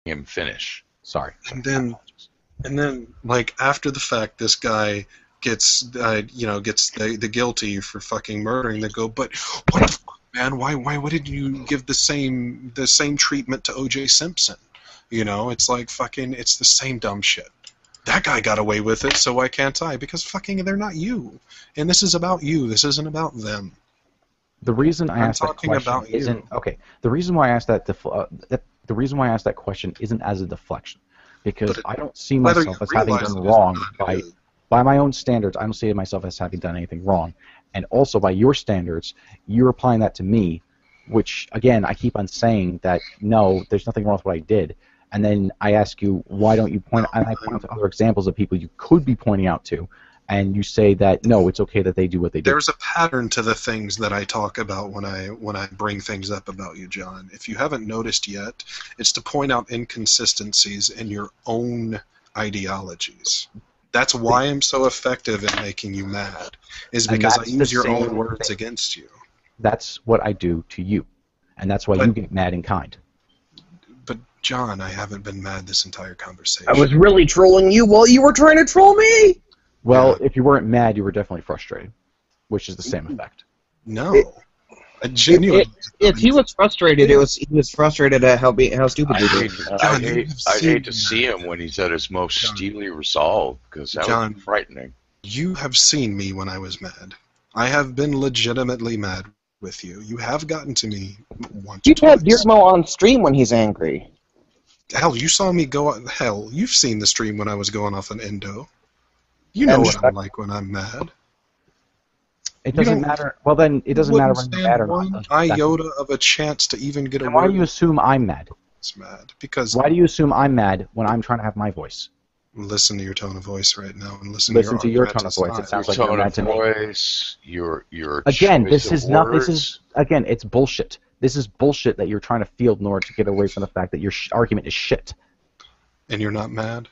him finish. Sorry. And then, like, after the fact, this guy gets the guilty for fucking murdering. They go, but what the fuck, man? Why didn't you give the same treatment to O.J. Simpson? You know, it's like fucking, it's the same dumb shit. That guy got away with it, so why can't I? Because fucking they're not you, and this is about you. This isn't about them. The reason I asked that question isn't okay. The reason why I asked the reason why I asked that question isn't as a deflection, because I don't see myself as having done wrong by my own standards. I don't see myself as having done anything wrong, and also by your standards, you're applying that to me, which again I keep on saying that no, there's nothing wrong with what I did, and then I ask you why don't you point? And I point out to other examples of people you could be pointing out to. And you say that no, it's okay that they do what they do. There's a pattern to the things that I talk about when I bring things up about you, John. If you haven't noticed yet, it's to point out inconsistencies in your own ideologies. That's why I'm so effective in making you mad, is because I use your own words against you. That's what I do to you, and that's why you get mad in kind. But John, I haven't been mad this entire conversation. I was really trolling you while you were trying to troll me. Well, if you weren't mad, you were definitely frustrated, which is the same effect. No. If he was frustrated, he was frustrated at how stupid he was. I hate to see him when he's at his most steely resolve, because that would be frightening. You have seen me when I was mad. I have been legitimately mad with you. You have gotten to me once. You've had Deermo on stream when he's angry. Hell, you saw me go. Hell, you've seen the stream when I was going off an endo. You know what I'm like when I'm mad. It doesn't matter. Well, then it doesn't matter when you're mad or not. One iota of a chance to even get a word. Why do you assume I'm mad? It's mad because. Why do you assume I'm mad when I'm trying to have my voice? Listen to your tone of voice right now, and listen to your tone of voice. It sounds like you're mad to me. Your again, this is not. This is again. It's bullshit. This is bullshit that you're trying to field in order to get away from the fact that your argument is shit. And you're not mad.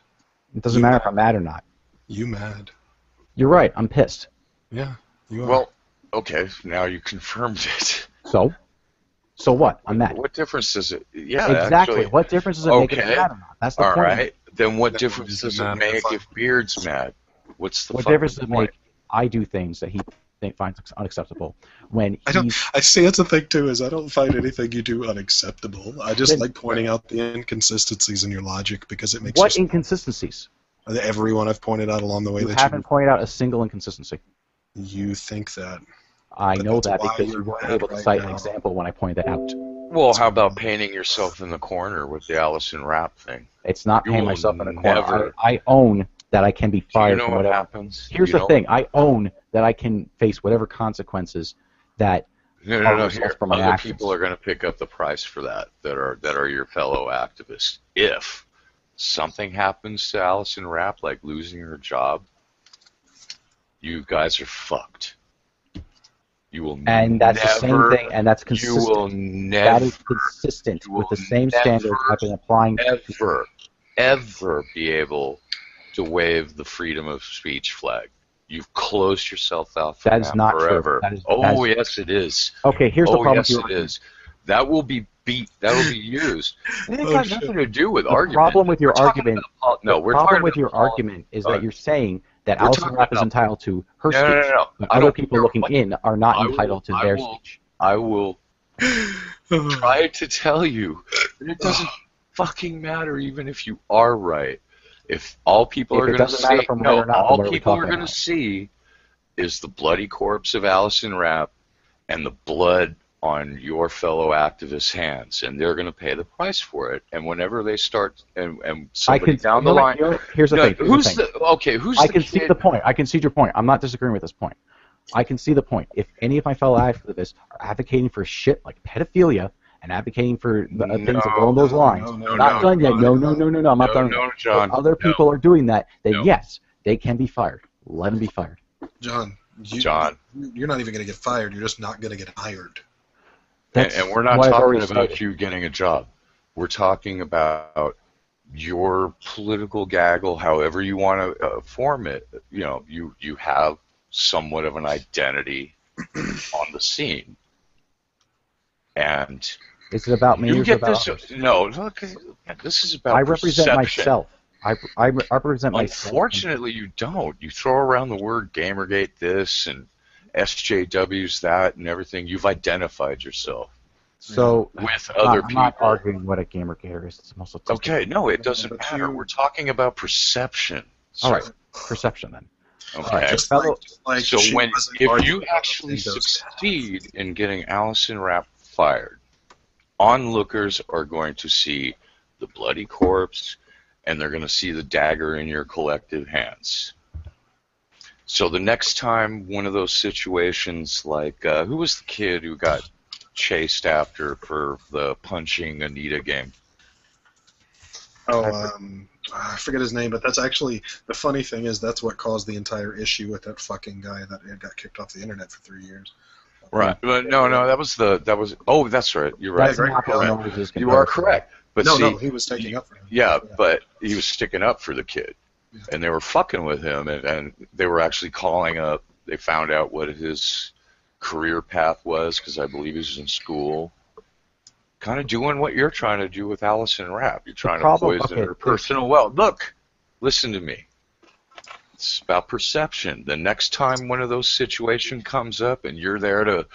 It doesn't matter if I'm mad or not. You mad. You're right, I'm pissed. Yeah, you are. Well, okay, now you confirmed it. So what? I'm mad. What difference does it... Yeah, exactly. Actually, what difference does it make if I'm mad or not? That's the point. All right, then what difference does it make if Beard's mad? What's the What difference does it make I do things that he finds unacceptable when I see that's the thing, too, is I don't find anything you do unacceptable. I just like pointing out the inconsistencies in your logic because it makes What inconsistencies? Everyone I've pointed out along the way. You haven't pointed out a single inconsistency. You think that. I know that because you weren't able to cite an example when I pointed that out. Well, how about painting yourself in the corner with the Allison Rapp thing? It's not painting myself in the corner. I own that I can be fired from whatever. Happens? Here's the thing. I own that I can face whatever consequences that No. Here, other people are going to pick up the price for that are your fellow activists. If something happens to Allison Rapp, like losing her job, you guys are fucked. You will and that's the same thing, and that's consistent. You will never. That is consistent with the same standards I've been applying. Ever be able to wave the freedom of speech flag. You've closed yourself out from that not forever. True. Yes, it is. Okay, here's the problem. Yes, it is. That will be That will be used. It ain't got nothing to do with argument. The problem with your argument. No, we're talking about your argument is that you're saying that Allison Rapp is entitled to her speech, but other people looking in are not entitled to their speech. I will try to tell you that it doesn't fucking matter even if you are right. If all people are going to see, all people are going to see is the bloody corpse of Allison Rapp and the blood on your fellow activists' hands, and they're going to pay the price for it. And whenever they start, and somebody down the line, here's the thing. Who's I can see the point. I can see your point. I'm not disagreeing with this point. I can see the point. If any of my fellow activists are advocating for shit like pedophilia and advocating for things along those lines, I'm not done yet. No, I'm not done yet. John, if other people are doing that, then yes, they can be fired. Let them be fired. John, you're not even going to get fired. You're just not going to get hired. And we're not talking about you getting a job. We're talking about your political gaggle, however you want to form it. You know, you have somewhat of an identity on the scene. And Is it about me? You or get about this? others? No, look, this is about I represent perception. myself. I represent myself. Unfortunately, you don't. You throw around the word Gamergate this and SJWs that and everything. You've identified yourself. So with other people. I'm not arguing what a Gamergate is. It's mostly okay. No, it doesn't matter. We're talking about perception. All right, perception then. Okay. Just like so if you actually succeed in getting Allison Rapp fired, onlookers are going to see the bloody corpse, and they're going to see the dagger in your collective hands. So the next time one of those situations, like who was the kid who got chased after for the punching Anita game? Oh, I forget his name, but that's actually the funny thing is that's what caused the entire issue with that fucking guy that got kicked off the internet for 3 years. Right, but no, that was. Oh, that's right. You're right. You are correct. But no, he was taking up for him. Yeah, but he was sticking up for the kid, and they were fucking with him, and they were actually calling up. They found out what his career path was because I believe he was in school. Kind of doing what you're trying to do with Allison Rapp. You're trying to poison her personal wealth. Look, listen to me. It's about perception. The next time one of those situations comes up and you're there to,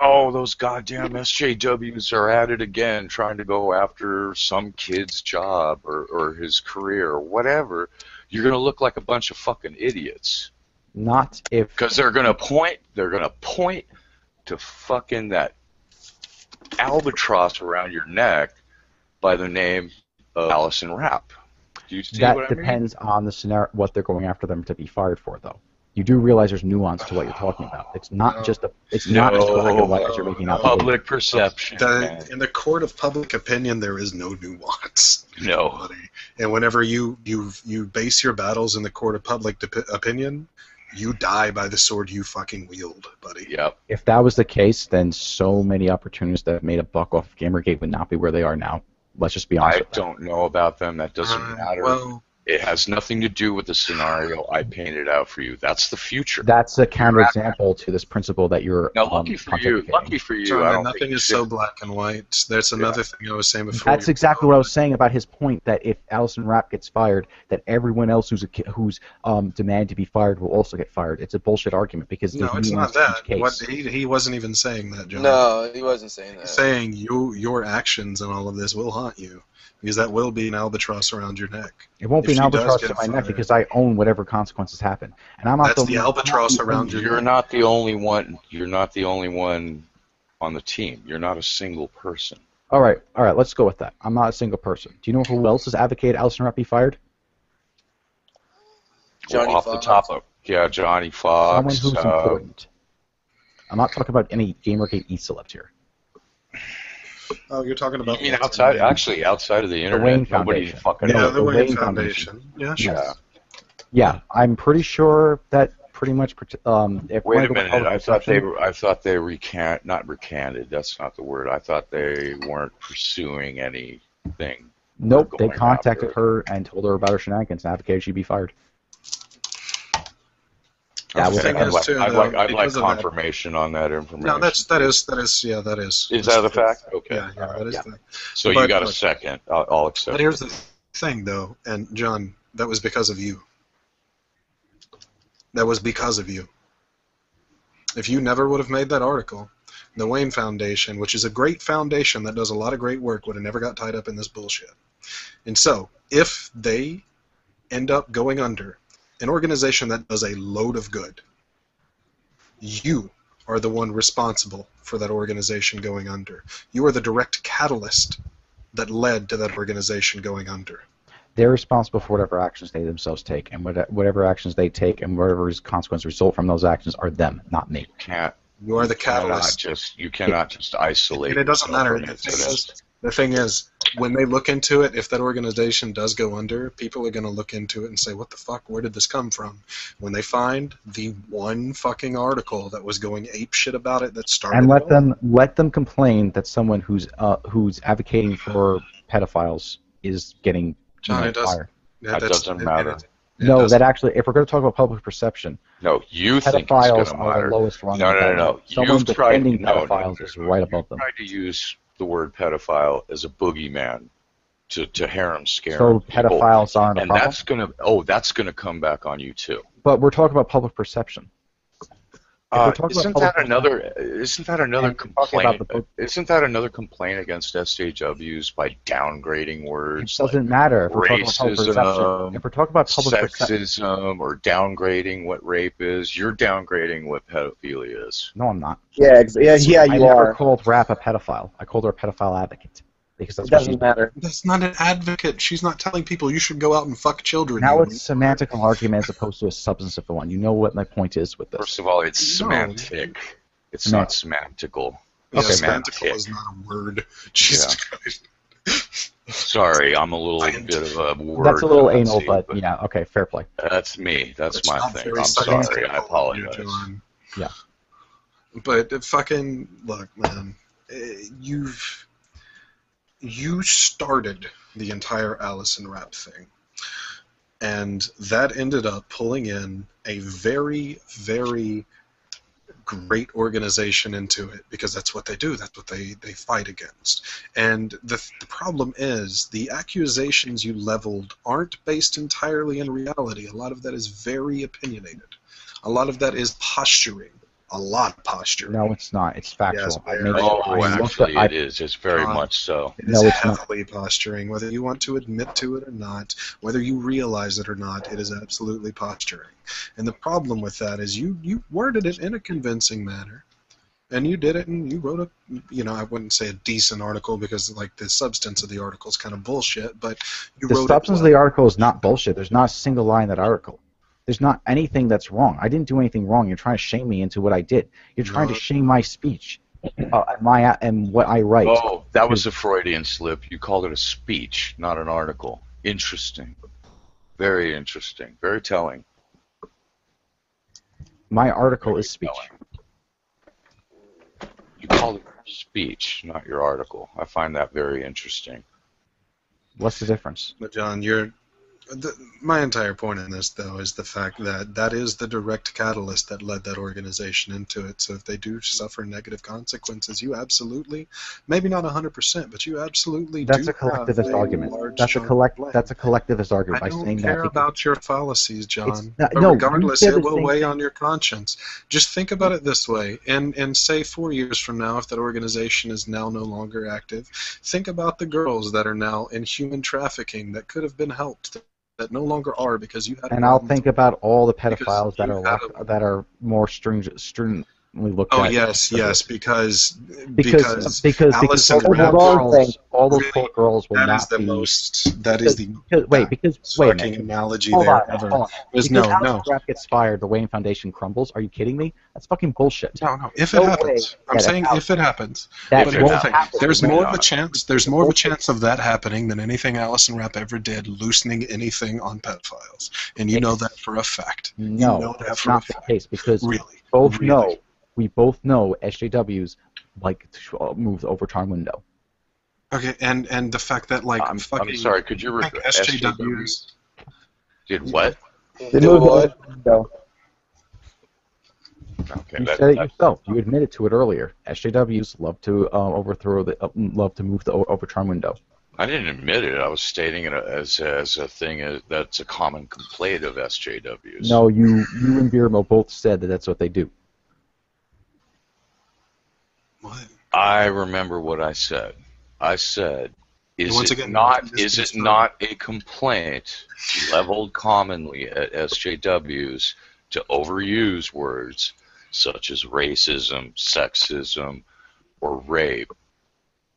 oh, those goddamn SJWs are at it again, trying to go after some kid's job or his career or whatever, you're going to look like a bunch of fucking idiots. Not if... Because they're going to point to fucking that albatross around your neck by the name of Allison Rapp. Do you see that what I mean? Depends on the scenario, what they're going after them to be fired for, though. You do realize there's nuance to what you're talking about. It's not just a. It's not just black and white as you're making out. Public perception. In the court of public opinion, there is no nuance. No. Buddy. And whenever you base your battles in the court of public opinion, you die by the sword you fucking wield, buddy. Yep. If that was the case, then so many opportunists that have made a buck off of Gamergate would not be where they are now. Let's just be honest. I don't know about them. That doesn't matter. Well, it has nothing to do with the scenario I painted out for you. That's the future. That's a counterexample to this principle that you're. Now, lucky for you. Lucky for you. John, nothing is so black and white. That's another thing I was saying before. That's exactly what I was saying about his point. That if Allison Rapp gets fired, that everyone else who's demanded to be fired will also get fired. It's a bullshit argument because no, it's not that. He wasn't even saying that, John. No, he wasn't saying that. He's saying your actions and all of this will haunt you. Because that will be an albatross around your neck. It won't be an albatross to my neck because I own whatever consequences happen, and I'm not. That's the albatross around your neck. You're not the only one. You're not the only one on the team. You're not a single person. All right. Let's go with that. I'm not a single person. Do you know who else has advocated Allison Rapp be fired? Johnny off Fox. The top of Johnny Fox. Someone who's important. I'm not talking about any Gamergate e-celebs here. Oh, you're talking about... You mean outside of the internet? Wayne Foundation. The Wayne Foundation. Yeah, sure. Yeah, I'm pretty sure that pretty much... Wait a minute, I thought they not recanted, that's not the word. I thought they weren't pursuing anything. Nope, they contacted her and told her about her shenanigans and advocated she be fired. I'd like confirmation on that information. No, that is. Is that a fact? Okay. Yeah, that is fact. So you got a second. I'll accept. But here's the thing, though, and John, that was because of you. That was because of you. If you never would have made that article, the Wayne Foundation, which is a great foundation that does a lot of great work, would have never got tied up in this bullshit. And so, if they end up going under, an organization that does a load of good, you are the one responsible for that organization going under. You are the direct catalyst that led to that organization going under. They're responsible for whatever actions they themselves take, and whatever actions they take and whatever consequences result from those actions are them, not me. You are the catalyst. You cannot just isolate. And it doesn't matter. The thing is, when they look into it, if that organization does go under, people are going to look into it and say, what the fuck, where did this come from? When they find the one fucking article that was going ape shit about it that started and let them complain that someone who's advocating for pedophiles is getting fired. That doesn't matter. No, that actually, if we're going to talk about public perception, no, you think it's going to matter. Pedophiles are the lowest rung. No. Someone defending pedophiles is right above them. You tried to use the word pedophile as a boogeyman to harem scare So people. pedophiles aren't a problem? And that's gonna come back on you too. But we're talking about public perception. Isn't that another complaint? Isn't that another complaint against SJWs by downgrading words? It doesn't matter if we're racism, talking about public perception. If we're talking about public sexism, or downgrading what rape is, you're downgrading what pedophilia is. No, I'm not. Yeah, you are. I never called Rap a pedophile. I called her a pedophile advocate. Because it doesn't matter. That's not an advocate. She's not telling people you should go out and fuck children. Now it's a semantical argument as opposed to a substantive one. You know what my point is with this. First of all, it's semantic. It's not semantical. Yeah, okay, semantical is not a word. Jesus Christ. Sorry, I'm a little bit of a word. That's a little anal, but yeah, okay, fair play. That's me. That's my thing. I'm sorry. I apologize. Yeah. But fucking, look, man, you started the entire Allison Rap thing, and that ended up pulling in a very, very great organization into it, because that's what they do. That's what they fight against. And the problem is the accusations you leveled aren't based entirely in reality. A lot of that is very opinionated. A lot of that is posturing. A lot of posturing. No, it's not. It's factual. Yes, actually, it is. It's very much so. It is heavily posturing. Whether you want to admit to it or not, whether you realize it or not, it is absolutely posturing. And the problem with that is you worded it in a convincing manner, and you did it, and you wrote I wouldn't say a decent article, because like the substance of the article is kind of bullshit, but you wrote it. The substance of the article is not bullshit. There's not a single lie in that article. There's not anything that's wrong. I didn't do anything wrong. You're trying to shame me into what I did. You're trying to shame my speech, and what I write. Oh, that was a Freudian slip. You called it a speech, not an article. Interesting. Very interesting. Very telling. My article is speech. You called it speech, not your article. I find that very interesting. What's the difference? But John, my entire point in this, though, is the fact that that is the direct catalyst that led that organization into it. So if they do suffer negative consequences, you absolutely, maybe not 100%, but you absolutely That's a collectivist argument. That's a collectivist argument by saying that. I don't care about your fallacies, John. But regardless, it will weigh on your conscience. Just think about it this way, and say 4 years from now, if that organization is now no longer active, think about the girls that are now in human trafficking that could have been helped, that no longer are, because you had. And I'll think about all the pedophiles that are more stringently looked at. Oh yes, because all those poor girls will not be. That is the fucking analogy there ever. No. Rap gets fired, the Wayne Foundation crumbles. Are you kidding me? That's fucking bullshit. No. If it happens, I'm saying if it happens. But there's more of a chance. There's more of a chance of that happening than anything Allison Rap ever did, loosening anything on pedophiles, and you know that for a fact. No, that's not the case, because we both know SJWs like to move the overtime window. Okay, and the fact that I'm sorry, could you repeat? SJWs did what? They moved the window. Okay, you said it yourself. You admitted to it earlier. SJWs love to love to move the overtime window. I didn't admit it. I was stating it as a thing that's a common complaint of SJWs. No, you and Birmo both said that that's what they do. What? I remember what I said. I said, is it not a complaint leveled commonly at SJWs to overuse words such as racism, sexism, or rape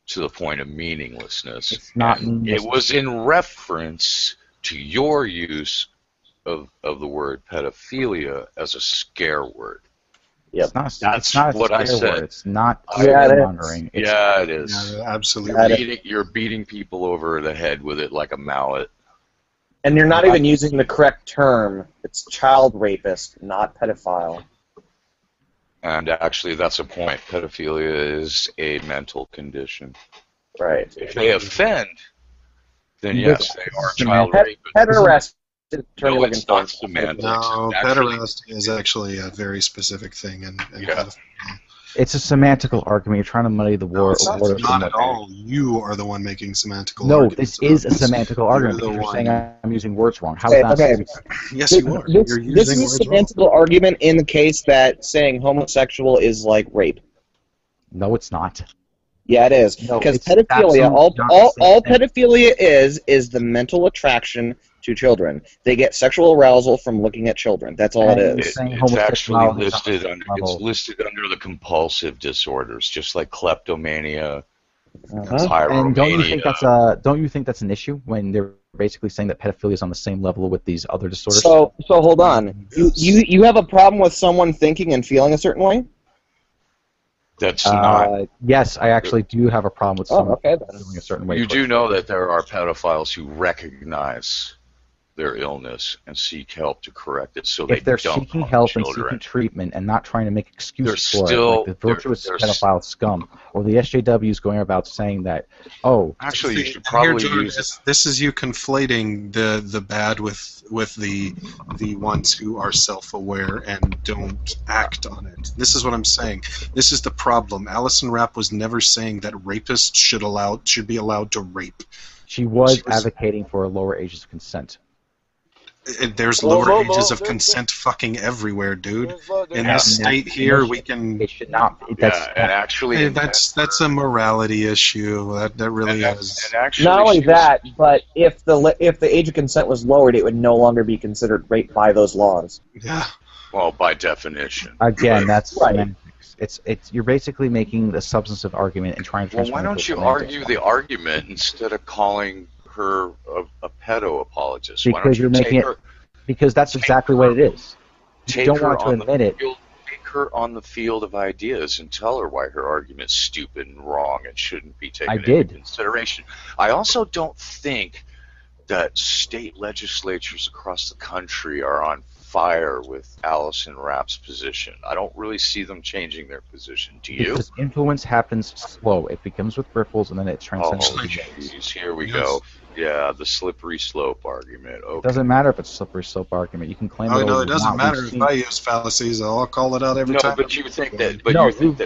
to the point of meaninglessness? It's not. It was in reference to your use of the word pedophilia as a scare word. Yep. That's what I said. It's not mongering. Yeah, it is. Yeah, absolutely. You're beating people over the head with it like a mallet. And you're not even using the correct term. It's child rapist, not pedophile. And actually, that's a point. Pedophilia is a mental condition. Right. If they offend, then yes, they are child rapists. Pederast. No, it's not semantics. No, pederasty is actually a very specific thing, and It's a semantical argument. You're trying to muddy the war. No, it's not at all. You are the one making semantical arguments. arguments. No, this is a semantical argument because you're saying I'm using words wrong. How is that? Okay. Yes, you are. This is a semantical argument in the case that saying homosexual is like rape. No, it's not. Yeah, it is. Because pedophilia, all pedophilia is the mental attraction to children. They get sexual arousal from looking at children. That's all it is. It's actually listed under the compulsive disorders, just like kleptomania, pyromania. And don't you think that's an issue when they're basically saying that pedophilia is on the same level with these other disorders? So hold on. You have a problem with someone thinking and feeling a certain way? That's not. Yes, I actually do have a problem with someone feeling a certain way. You do know that there are pedophiles who recognize their illness and seek help to correct it, so if they're seeking help and seeking treatment and not trying to make excuses for it, like the virtuous pedophile scum, or the SJWs going about saying that, actually, you should probably use this is you conflating the bad with the ones who are self-aware and don't act on it. This is what I'm saying. This is the problem. Alison Rapp was never saying that rapists should be allowed to rape. She was advocating for lower ages of consent. There's lower ages of consent fucking everywhere, dude. In this state here, we can. It should not. That's a morality issue. That really is. And actually, not only that, but if the age of consent was lowered, it would no longer be considered rape by those laws. Yeah. Well, by definition. Again, that's right. You're basically making the substantive argument and trying to. Well, why don't you argue the argument instead of calling her a pedo apologist? Because you're making it. Because that's exactly what it is. You don't want to admit it. Take her on the field of ideas and tell her why her argument's stupid and wrong and shouldn't be taken into consideration. I also don't think that state legislatures across the country are on fire with Alison Rapp's position. I don't really see them changing their position. Do you? Because influence happens slow. It begins with ripples and then it transcends. Oh, geez, here we go. Yeah, the slippery slope argument. Okay. It doesn't matter if it's a slippery slope argument. You can claim. No, it doesn't matter if I use fallacies. I'll call it out every time. No, but you think that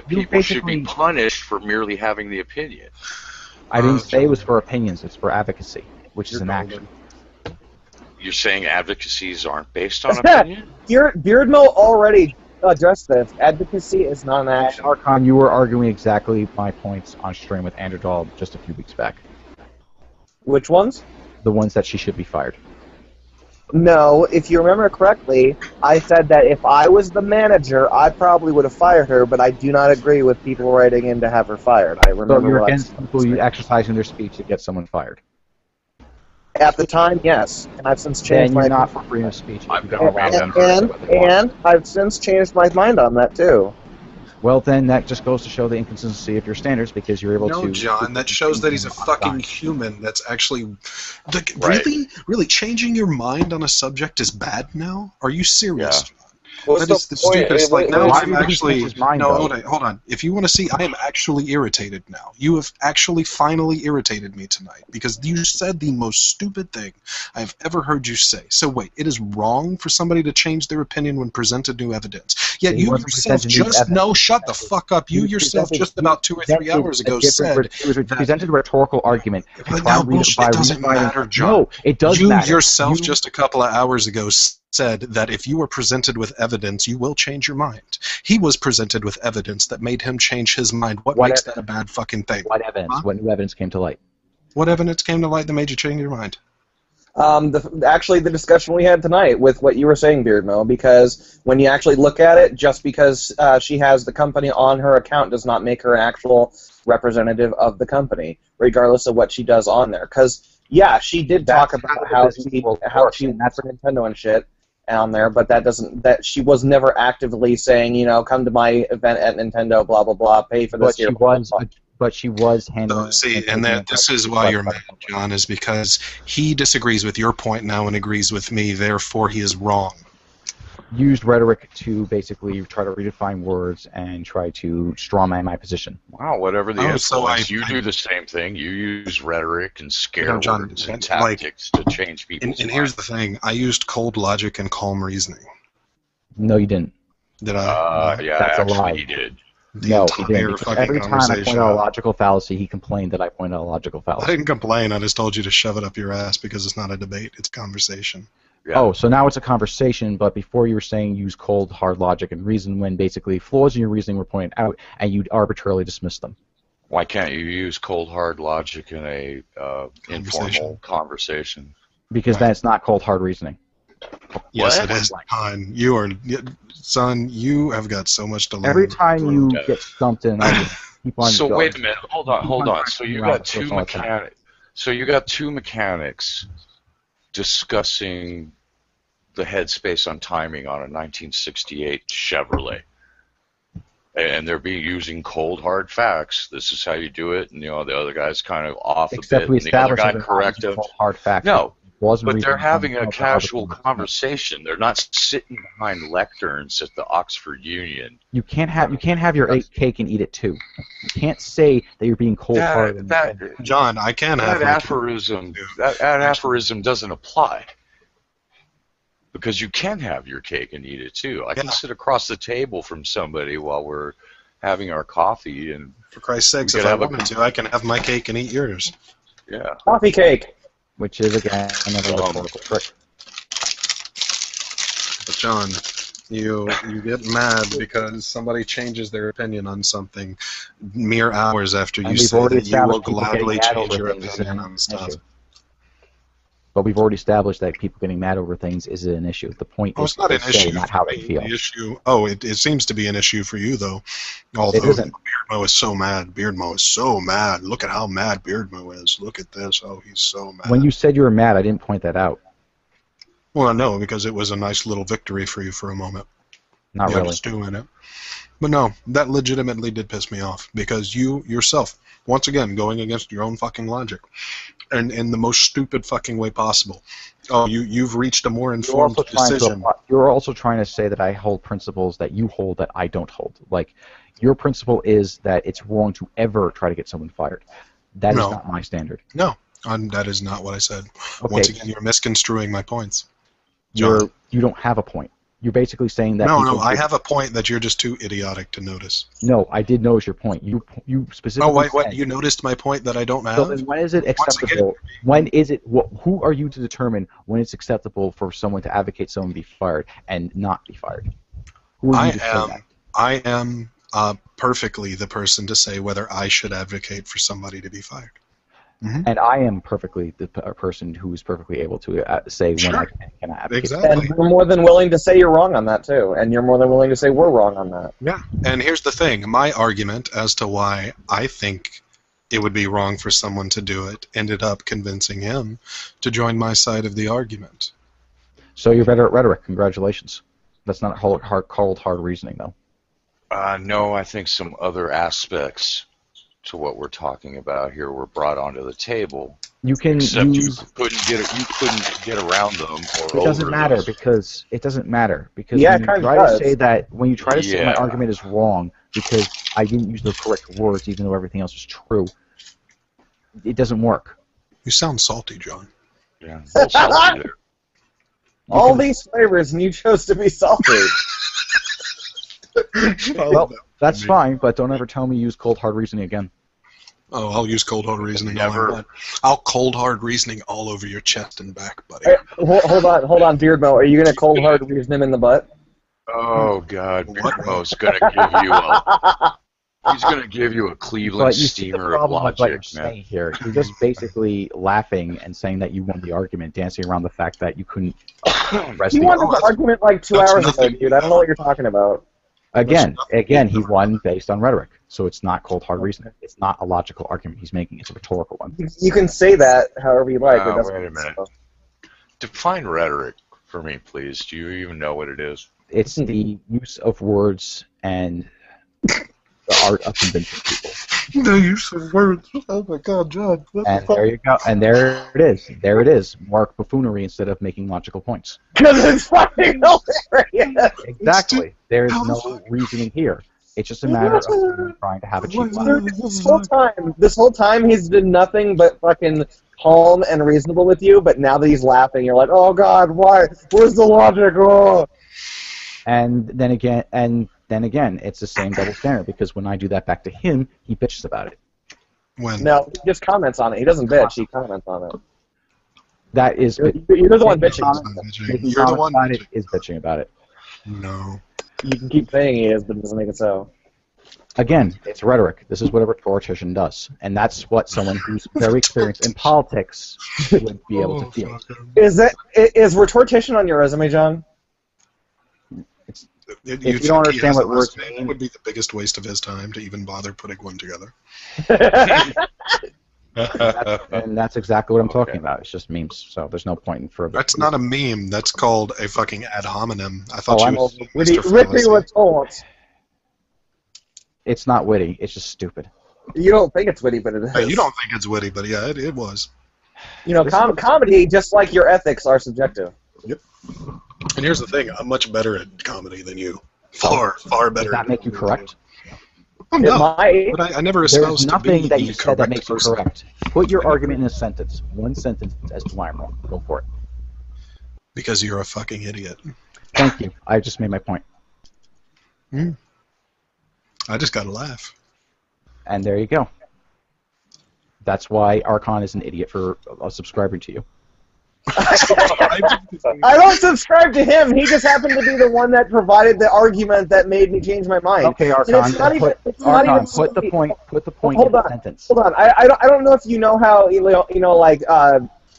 people should be punished for merely having the opinion. I didn't say it was for opinions. It's for advocacy, which is an action. You're saying advocacies aren't based on opinion? Beardmo already addressed this. Advocacy is not an action. Archon, you were arguing exactly my points on stream with Andrew just a few weeks back. Which ones? The ones that she should be fired. No, if you remember correctly, I said that if I was the manager, I probably would have fired her, but I do not agree with people writing in to have her fired. I remember. So you're against people exercising their speech to get someone fired? At the time, yes, and I've since changed my. You're not for freedom of speech. And I've since changed my mind on that too. Well, then that just goes to show the inconsistency of your standards because you're able to. No, John, that shows that he's a fucking human. That's actually, really changing your mind on a subject is bad now. Are you serious? Yeah. That is the stupidest. Like now, I'm actually hold on. If you want to see, I am actually irritated now. You have actually finally irritated me tonight because you said the most stupid thing I have ever heard you say. So wait, it is wrong for somebody to change their opinion when presented new evidence. Yet you yourself shut the fuck up. You yourself just about 2 or 3 hours ago said presented a rhetorical argument. But now bullshit doesn't matter, John. No, it does matter. You yourself just a couple of hours ago said that if you are presented with evidence, you will change your mind. He was presented with evidence that made him change his mind. What makes that a bad fucking thing? What evidence? Huh? What new evidence came to light? What evidence came to light that made you change your mind? Actually, the discussion we had tonight with what you were saying, Beardmo, because when you actually look at it, just because she has the company on her account does not make her an actual representative of the company, regardless of what she does on there. Because, yeah, she did talk about how she that's for Nintendo and shit on there, but that she was never actively saying, come to my event at Nintendo, blah blah blah, pay for this. But she was handling. This is why you're mad, John, is because he disagrees with your point now and agrees with me. Therefore, he is wrong. Used rhetoric to basically try to redefine words and try to strawman my position. Wow, whatever the influence, you do the same thing. You use rhetoric and scare words and tactics to change people's minds. And here's the thing: I used cold logic and calm reasoning. No, you didn't. Did I? Yeah, that's actually, he did. No, he didn't. Because every time I point out a logical fallacy, he complained that I pointed out a logical fallacy. I didn't complain. I just told you to shove it up your ass because it's not a debate. It's a conversation. Yeah. Oh, so now it's a conversation, but before you were saying use cold, hard logic and reason when basically flaws in your reasoning were pointed out and you'd arbitrarily dismiss them. Why can't you use cold, hard logic in a informal conversation? Because that's not cold, hard reasoning. Yes, it is. Son, you have got so much to learn. Every time you get stumped in, I keep on. So wait a minute, hold on. So you got two mechanics. So you got two mechanics discussing the headspace on timing on a 1968 Chevrolet, and they're using cold, hard facts. This is how you do it, and the other guy's kind of off a bit, and the other guy corrective. Hard facts. No. But they're having a casual conversation. They're not sitting behind lecterns at the Oxford Union. You can't have your cake and eat it too. You can't say that you're being cold-hearted. John, I can have that aphorism. That aphorism doesn't apply because you can have your cake and eat it too. I can sit across the table from somebody while we're having our coffee, and for Christ's sakes, if I wanted to, I can have my cake and eat yours. Yeah, coffee cake. Which is, again, another rhetorical trick. But John, you get mad because somebody changes their opinion on something mere hours after you say that you will gladly change your opinion on stuff. But we've already established that people getting mad over things is an issue. The point is not an issue, not how they feel. It seems to be an issue for you, though. Although Beardmo is so mad. Beardmo is so mad. Look at how mad Beardmo is. Look at this. Oh, he's so mad. When you said you were mad, I didn't point that out. Well, no, because it was a nice little victory for you for a moment. Not really. I was doing it. But no, that legitimately did piss me off because you yourself, once again, going against your own fucking logic. And in the most stupid fucking way possible. Oh, you've reached a more informed decision. You're also trying to say that I hold principles that you hold that I don't hold. Like, your principle is that it's wrong to ever try to get someone fired. That is not my standard. No, that is not what I said. Okay. Once again, you're misconstruing my points. You don't have a point. You're basically saying that. No, I have a point that you're just too idiotic to notice. No, I did notice your point. You specifically. Oh, wait, what? You noticed my point that I don't have? So then when is it acceptable? When is it? Who are you to determine when it's acceptable for someone to advocate someone be fired and not be fired? Who are you to say that? I am perfectly the person to say whether I should advocate for somebody to be fired. Mm-hmm. And I am perfectly the person who is perfectly able to say when I can advocate. Exactly. And you're more than willing to say you're wrong on that, too. And you're more than willing to say we're wrong on that. Yeah. And here's the thing. My argument as to why I think it would be wrong for someone to do it ended up convincing him to join my side of the argument. So you're better at rhetoric. Congratulations. That's not cold, hard reasoning, though. No, I think some other aspects to what we're talking about here were brought onto the table. You can except use, you couldn't get around them. Or it doesn't matter because when you try to say my argument is wrong because I didn't use the correct words even though everything else is true, it doesn't work. You sound salty, John. Yeah, a little salty there. All these flavors and you chose to be salty. Well, that's fine, but don't ever tell me use cold hard reasoning again. Oh, I'll use cold hard reasoning. I'll cold hard reasoning all over your chest and back, buddy. Hey, hold on, Beardmo. Are you gonna cold hard reason him in the butt? Oh God, Beardmo's gonna give you a Cleveland steamer of logic, man. Here, you're just basically laughing and saying that you won the argument, dancing around the fact that you couldn't. You won the argument like 2 hours ago, dude. I don't know what you're talking about. Again, he won based on rhetoric, so it's not cold hard reasoning. It's not a logical argument he's making. It's a rhetorical one. You can say that however you like. Wait a minute. Define rhetoric for me, please. Do you even know what it is? It's the use of words and the art of convincing people. The use of words. Oh my God, John. And there you go. And there it is. There it is. More buffoonery instead of making logical points. Because it's fucking hilarious. Exactly. There is no reasoning here. It's just a matter of trying to have a cheap laugh. This whole time he's been nothing but fucking calm and reasonable with you, but now that he's laughing, you're like, oh God, why? Where's the logic? Oh. And then then again, it's the same double standard, because when I do that back to him, he bitches about it. When? No, he just comments on it. He doesn't bitch. He comments on it. That is. You're the one bitching. You're the one bitching. Is bitching about it. No. You can keep saying he is, but it doesn't make it so. Again, it's rhetoric. This is what a rhetorician does, and that's what someone who's very experienced in politics would be able to feel. Is rhetorician on your resume, John? If you don't understand what words mean, it would be the biggest waste of his time to even bother putting one together. and that's exactly what I'm talking about. It's just memes, so there's no point in further. That's not a meme. That's called a fucking ad hominem. I thought you was witty retort. It's not witty. It's just stupid. You don't think it's witty, but it is. Hey, you don't think it's witty, but yeah, it was. You know, comedy, just like your ethics, are subjective. Yep. And here's the thing: I'm much better at comedy than you. Far better. Does that make you correct? Oh, no, but I never espoused There's nothing that you the said that makes you person. correct. Put your argument in a sentence. One sentence as to why I'm wrong. Go for it. Because you're a fucking idiot. Thank you. I just made my point. I just got to laugh. And there you go. That's why Archon is an idiot for subscribing to you. I don't subscribe to him. He just happened to be the one that provided the argument that made me change my mind. Okay, Archon. Put the point in the sentence. Hold on. I don't know if you know how like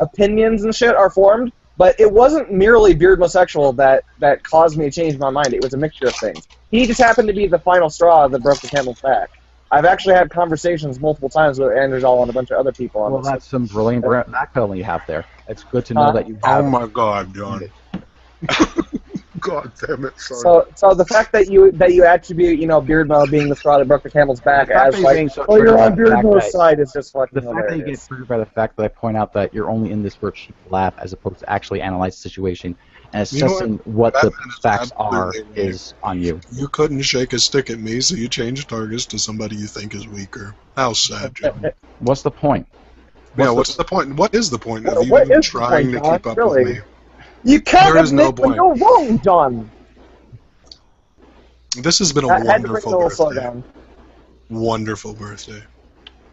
opinions and shit are formed, but it wasn't merely beardmosexual that caused me to change my mind. It was a mixture of things. He just happened to be the final straw that broke the camel's back. I've actually had conversations multiple times with Andrzej and a bunch of other people on this. Well, that's some brilliant backpedaling you have there. It's good to know that you have... Oh my God, John. God damn it, sorry. So the fact that you attribute, Beardmo being the straw that broke the camel's back as like, oh, you're on Beardmo's side is just fucking hilarious. The fact that you get proved by the fact that I point out that you're only in this for a cheap laugh as opposed to actually analyze the situation and assessing what the facts are is on you. You couldn't shake a stick at me, so you changed targets to somebody you think is weaker. How sad, John. What's the point? What's the point? What is the point of you even trying to keep up with me? You can't admit when you're wrong, John. This has been a wonderful birthday. Wonderful birthday.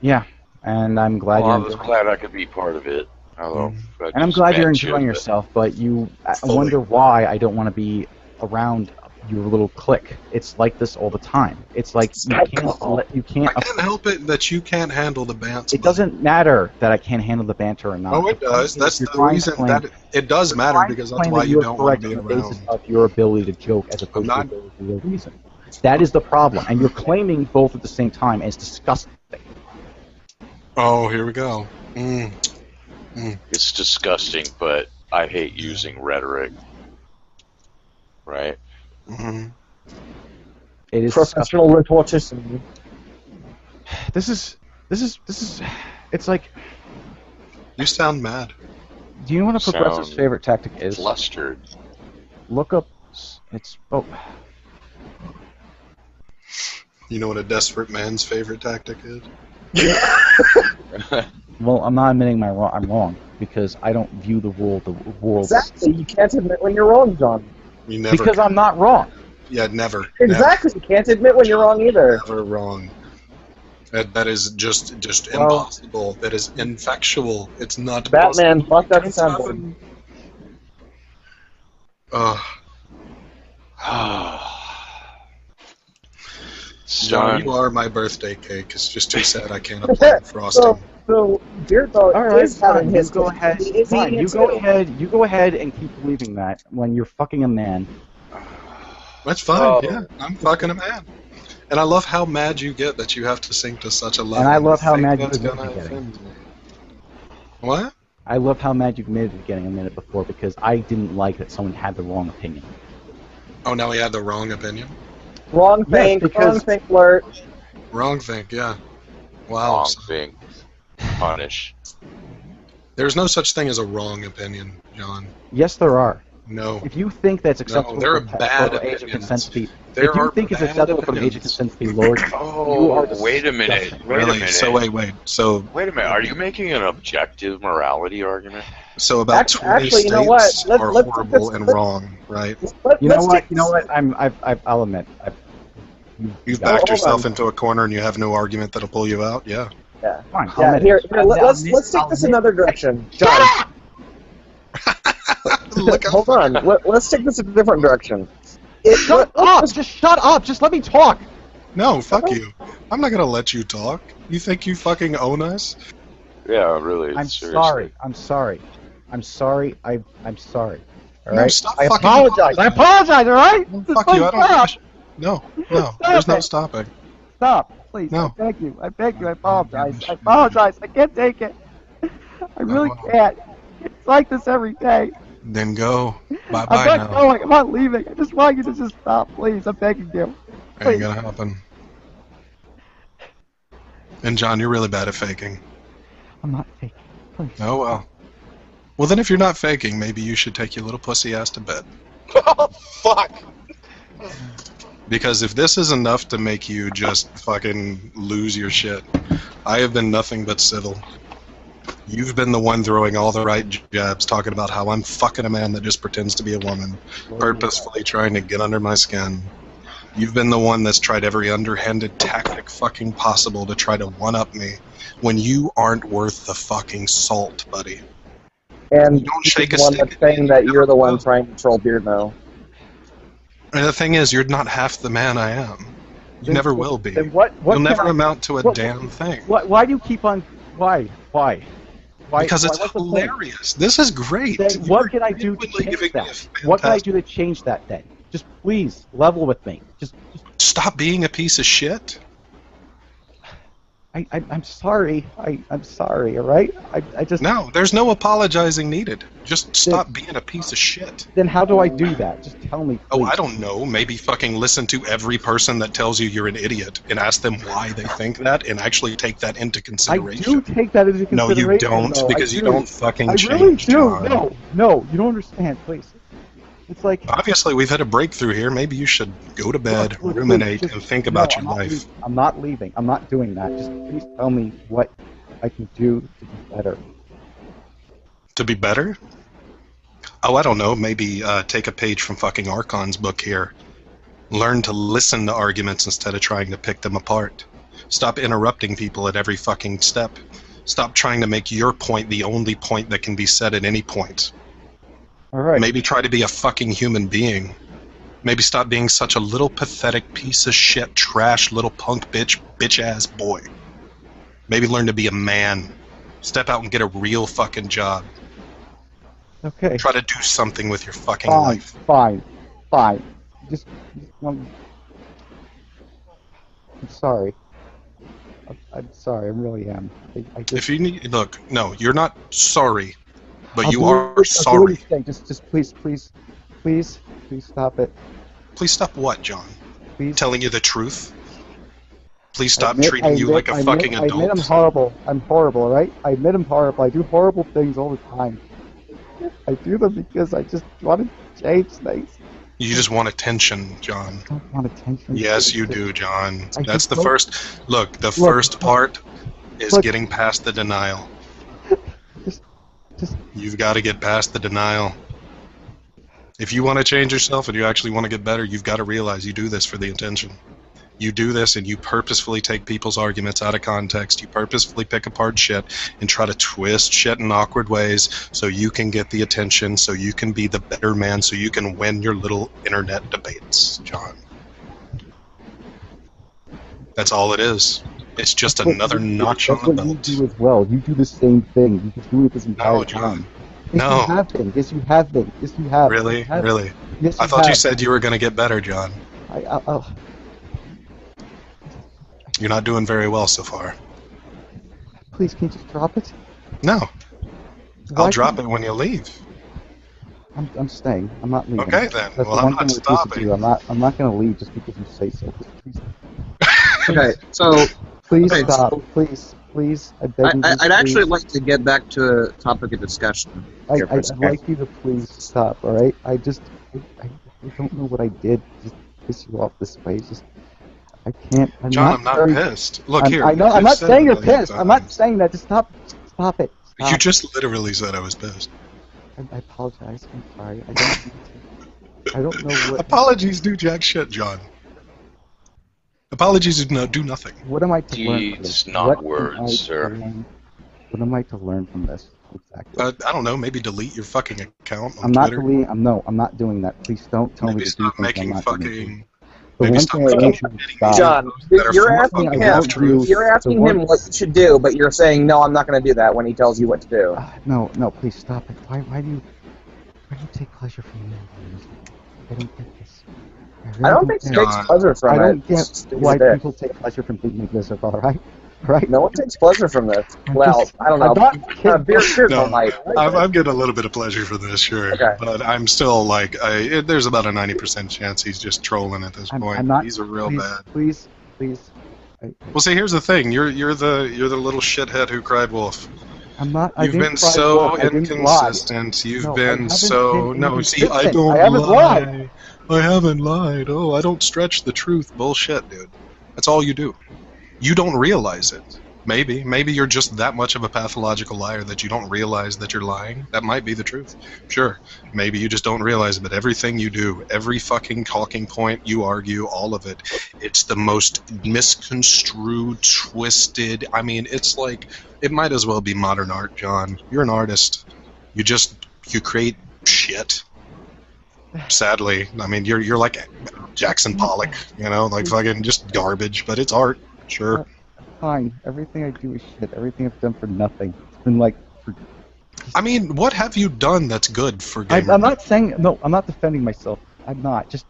Yeah, and I'm glad I was glad I could be part of it. And I'm glad you're enjoying yourself, but I wonder why I don't want to be around your little clique. It's like this all the time. It's like you can't. I can't help it that you can't handle the banter. It doesn't matter that I can't handle the banter or not. Oh, it does. That's the reason that it does matter, because that's why you don't want to be around. On the basis of your ability to joke as opposed to the real reason. That is the problem, and you're claiming both at the same time, and it's disgusting. Oh, here we go. It's disgusting, but I hate using rhetoric. Right? It is professional rhetorician. This is. It's like. You sound mad. Do you know what a progressive's favorite tactic is? Flustered. Look up. It's. Oh. You know what a desperate man's favorite tactic is? Well, I'm not admitting I'm wrong, because I don't view the world. Exactly. You can't admit when you're wrong, John. You never because I'm not wrong. Yeah, never. Exactly. Never. You can't admit when you're wrong either. Never wrong. That is just impossible. That is infactual. It's not Batman, fuck that soundboard. John, you are my birthday cake. It's just too sad I can't apply frosting. So Beardmo is having his. Go ahead. Fine. You go ahead and keep believing that when you're fucking a man. That's fine. Yeah, I'm fucking a man. And I love how mad you get that you have to sink to such a level. And I love how mad you get. What? I love how mad you admitted to getting a minute before, because I didn't like that someone had the wrong opinion. Oh, now he had the wrong opinion? Wrong thing, wrong thing, flirt. Wrong thing, yeah. Wow. Wrong thing. Punish. There's no such thing as a wrong opinion, John. Yes, there are. No. If you think that's acceptable for age of consent to be, if you think it's acceptable for age of consent to be lowered, you are wait a minute. Wait a minute. So wait. Wait a minute. Are you making an objective morality argument? So about 20 states are horrible and wrong, right? You know what? I'll admit. You've backed yourself into a corner and you have no argument that'll pull you out. Yeah. Yeah. Fine. Yeah. Here, let's take this another direction. John. Hold on. Let's take this a different direction. Shut up! Just shut up! Just let me talk! No, fuck you. I'm not gonna let you talk. You think you fucking own us? Yeah, really. I'm seriously. sorry. I'm sorry. I'm sorry. All No, right? stop I fucking apologize. I apologize, alright? Fuck you, I don't... No, there's no stopping. Stop, please. No. I beg you, I apologize. I apologize. I can't take it. I really can't. It's like this every day. Then go. Bye-bye now. I'm not going. I'm not leaving. I just want you to just stop, please. I'm begging you. Please. Ain't gonna happen. And John, you're really bad at faking. I'm not faking. Please. Oh well. Well then, if you're not faking, maybe you should take your little pussy ass to bed. Oh, fuck. Because if this is enough to make you just fucking lose your shit, I have been nothing but civil. You've been the one throwing all the right jabs, talking about how I'm fucking a man that just pretends to be a woman, purposefully trying to get under my skin. You've been the one that's tried every underhanded tactic fucking possible to try to one-up me, when you aren't worth the fucking salt, buddy. And you don't shake a one stick that's saying that you're the one trying to troll Beardmo. And the thing is, you're not half the man I am. You never will be. Then what You'll never amount to a damn thing. Why do you keep on... Why? Because it's hilarious. This is great. Then what can I do to change that? What can I do to change that then? Just please, level with me. Just stop being a piece of shit. I'm sorry. I'm sorry, alright? I just... No, there's no apologizing needed. Just stop being a piece of shit. Then how do I do that? Just tell me, please. Oh, I don't know. Maybe fucking listen to every person that tells you you're an idiot and ask them why they think that and actually take that into consideration. I do take that into consideration. No, you don't, because you don't fucking change, I really do. John. No, you don't understand, please. It's like... Obviously, we've had a breakthrough here. Maybe you should go to bed, ruminate, and think about your life. I'm not leaving. I'm not doing that. Just please tell me what I can do to be better. To be better? Oh, I don't know. Maybe take a page from fucking Archon's book here. Learn to listen to arguments instead of trying to pick them apart. Stop interrupting people at every fucking step. Stop trying to make your point the only point that can be said at any point. Alright. Maybe try to be a fucking human being. Maybe stop being such a little pathetic piece of shit, trash little punk bitch-ass boy. Maybe learn to be a man. Step out and get a real fucking job. Okay. Try to do something with your fucking life. Fine. Just I'm sorry. I'm sorry. I really am. I just... If you need... Look, no, you're not sorry. But you are sorry. Just please stop it. Please stop what, John? Please. Telling you the truth? Please stop treating you like a fucking adult. I admit I'm horrible. I'm horrible, right? I admit I'm horrible. I do horrible things all the time. I do them because I just want to change things. You just want attention, John. I don't want attention. Yes, you do, John. That's the first... Look, the first part is getting past the denial. You've got to get past the denial. If you want to change yourself and you actually want to get better, you've got to realize you do this for the attention. You do this and you purposefully take people's arguments out of context. You purposefully pick apart shit and try to twist shit in awkward ways so you can get the attention, so you can be the better man, so you can win your little internet debates, John. That's all it is. It's just another notch on the belt. That's what you do as well. You do the same thing. You just do it this entire time. No. Yes, you have been. Yes, you have. Really? Really? Yes, I thought you said you were going to get better, John. You're not doing very well so far. Please, can you just drop it? No. I'll drop it when you leave. I'm staying. I'm not leaving. Okay then. That's well, I'm not stopping. I'm not going to leave just because you say so. Please. Okay, so... Please stop. Please. I beg you. I'd actually like to get back to a topic of discussion. I'd like you to please stop, alright? I don't know what I did to piss you off this way. I can't. John, I'm not pissed. Look here. I know. I'm not saying you're pissed. I'm not saying that. Just stop it. Stop. You just literally said I was pissed. I apologize. I'm sorry. I don't know what... Apologies do jack shit, John. Apologies do nothing. What am I to learn from this? Deeds, not words, sir. What am I to learn from this? Exactly. I don't know. Maybe delete your fucking account on I'm not Twitter. deleting. I'm not doing that. Please don't tell me to do things I'm not fucking, doing. maybe stop making John, you're asking him what you should do, but you're saying no. I'm not going to do that when he tells you what to do. No, please stop it. Why do you take pleasure from me? I don't get this. I don't think he takes pleasure from it. I don't get why people take pleasure from thinking this. All right. Right? No one takes pleasure from this. Well, I don't know. I'm getting a little bit of pleasure for this, sure. Okay. But I'm still like, there's about a 90% chance he's just trolling at this point. He's a real bad. Please. Well, see, here's the thing. You're the little shithead who cried wolf. I'm not. You've been so inconsistent. You've been so. No, see, I haven't lied. I haven't lied. Oh, I don't stretch the truth. Bullshit, dude. That's all you do. You don't realize it. Maybe you're just that much of a pathological liar that you don't realize that you're lying. That might be the truth. Sure. Maybe you just don't realize it, but everything you do, every fucking talking point you argue, all of it, it's the most misconstrued, twisted. I mean, it's like, it might as well be modern art, John. You're an artist. You create shit. Sadly. I mean, you're like Jackson Pollock, like fucking just garbage, but it's art. Sure. Fine. Everything I do is shit. Everything I've done for nothing. It's been like... I mean, what have you done that's good for gamers? I'm not saying... No, I'm not defending myself. I'm not. Just...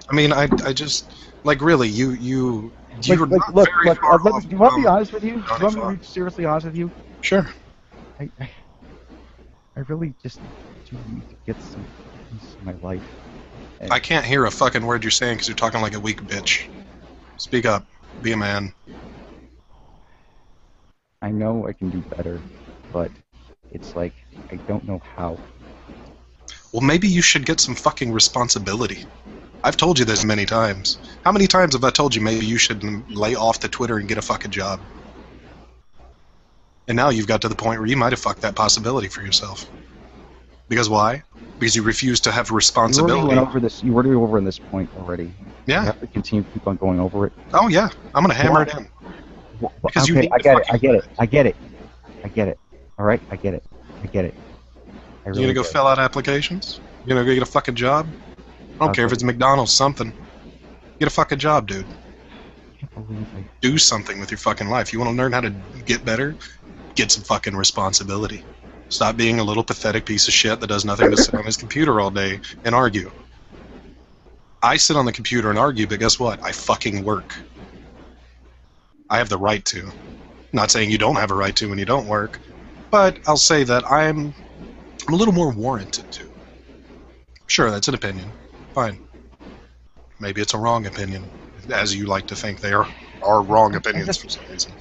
I mean, I just... Like, really, you're not look, very far do off you want to be honest with you? Do you want me to be seriously honest with you? Sure. I really just do need to get some peace in my life. I can't hear a fucking word you're saying because you're talking like a weak bitch. Speak up. Be a man. I know I can do better, but it's like, I don't know how. Well, maybe you should get some fucking responsibility. I've told you this many times. How many times have I told you maybe you should lay off the Twitter and get a fucking job? And now you've got to the point where you might have fucked that possibility for yourself. Because why? Because you refuse to have responsibility. You already over in this point already. Yeah. You have to continue to keep on going over it. Oh yeah, I'm gonna hammer it in. Because okay, I get it. All right, I get it. Really you gonna go fill out applications? You gonna go get a fucking job? I don't care if it's McDonald's, something. Get a fucking job, dude. I can't believe do something with your fucking life. You want to learn how to get better? Get some fucking responsibility. Stop being a little pathetic piece of shit that does nothing but sit on his computer all day and argue. I sit on the computer and argue, but guess what? I fucking work. I have the right to. Not saying you don't have a right to when you don't work, but I'll say that I'm a little more warranted to. Sure, that's an opinion. Fine. Maybe it's a wrong opinion, as you like to think they are wrong opinions for some reason.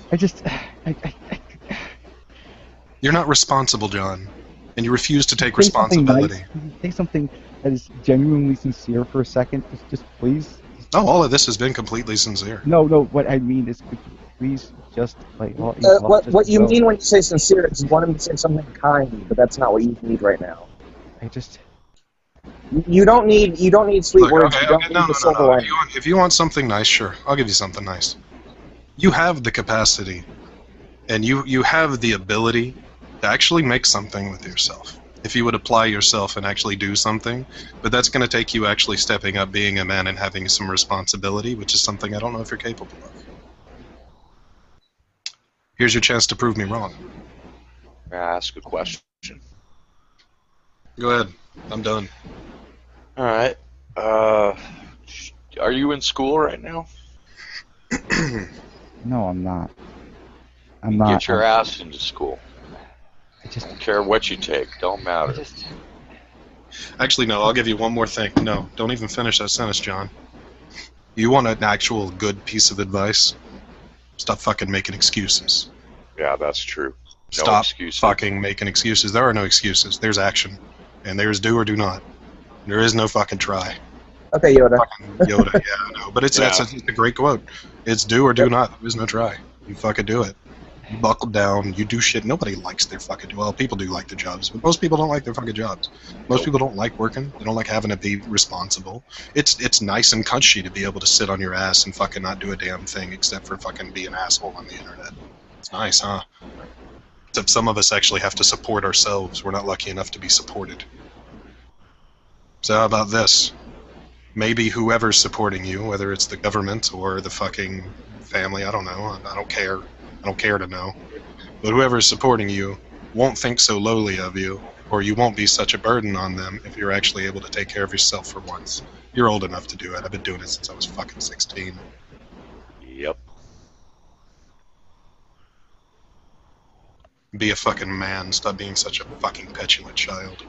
You're not responsible, John, and you refuse to take responsibility. Say something that is genuinely sincere for a second, just please. No, all of this has been completely sincere. No, what I mean is, could you please just like. What you mean when you say sincere is you want him to say something kind, but that's not what you need right now. You don't need sweet words. You don't need the silver lining. If you want something nice, sure, I'll give you something nice. You have the capacity, and you have the ability to actually make something with yourself. If you would apply yourself and actually do something, but that's going to take you actually stepping up, being a man, and having some responsibility, which is something I don't know if you're capable of. Here's your chance to prove me wrong. May I ask a question? Go ahead. I'm done. All right. Are you in school right now? No, I'm not. Get your ass into school. I don't care what you take. Don't matter. Actually, no. I'll give you one more thing. No, don't even finish that sentence, John. You want an actual good piece of advice? Stop fucking making excuses. Yeah, that's true. No Stop excuses. fucking making excuses. There are no excuses. There's action. And there's do or do not. There is no fucking try. Okay, Yoda. Fucking Yoda, yeah, I know. But it's a great quote. It's do or do not. There is no try. You fucking do it. You buckle down, you do shit. Nobody likes their fucking... Well, people do like their jobs, but most people don't like their fucking jobs. Most people don't like working. They don't like having to be responsible. It's nice and cushy to be able to sit on your ass and fucking not do a damn thing except for fucking be an asshole on the internet. It's nice, huh? Except some of us actually have to support ourselves. We're not lucky enough to be supported. So how about this? Maybe whoever's supporting you, whether it's the government or the fucking family, I don't know. I don't care. I don't care to know. But whoever's supporting you won't think so lowly of you, or you won't be such a burden on them if you're actually able to take care of yourself for once. You're old enough to do it. I've been doing it since I was fucking 16. Yep. Be a fucking man. Stop being such a fucking petulant child.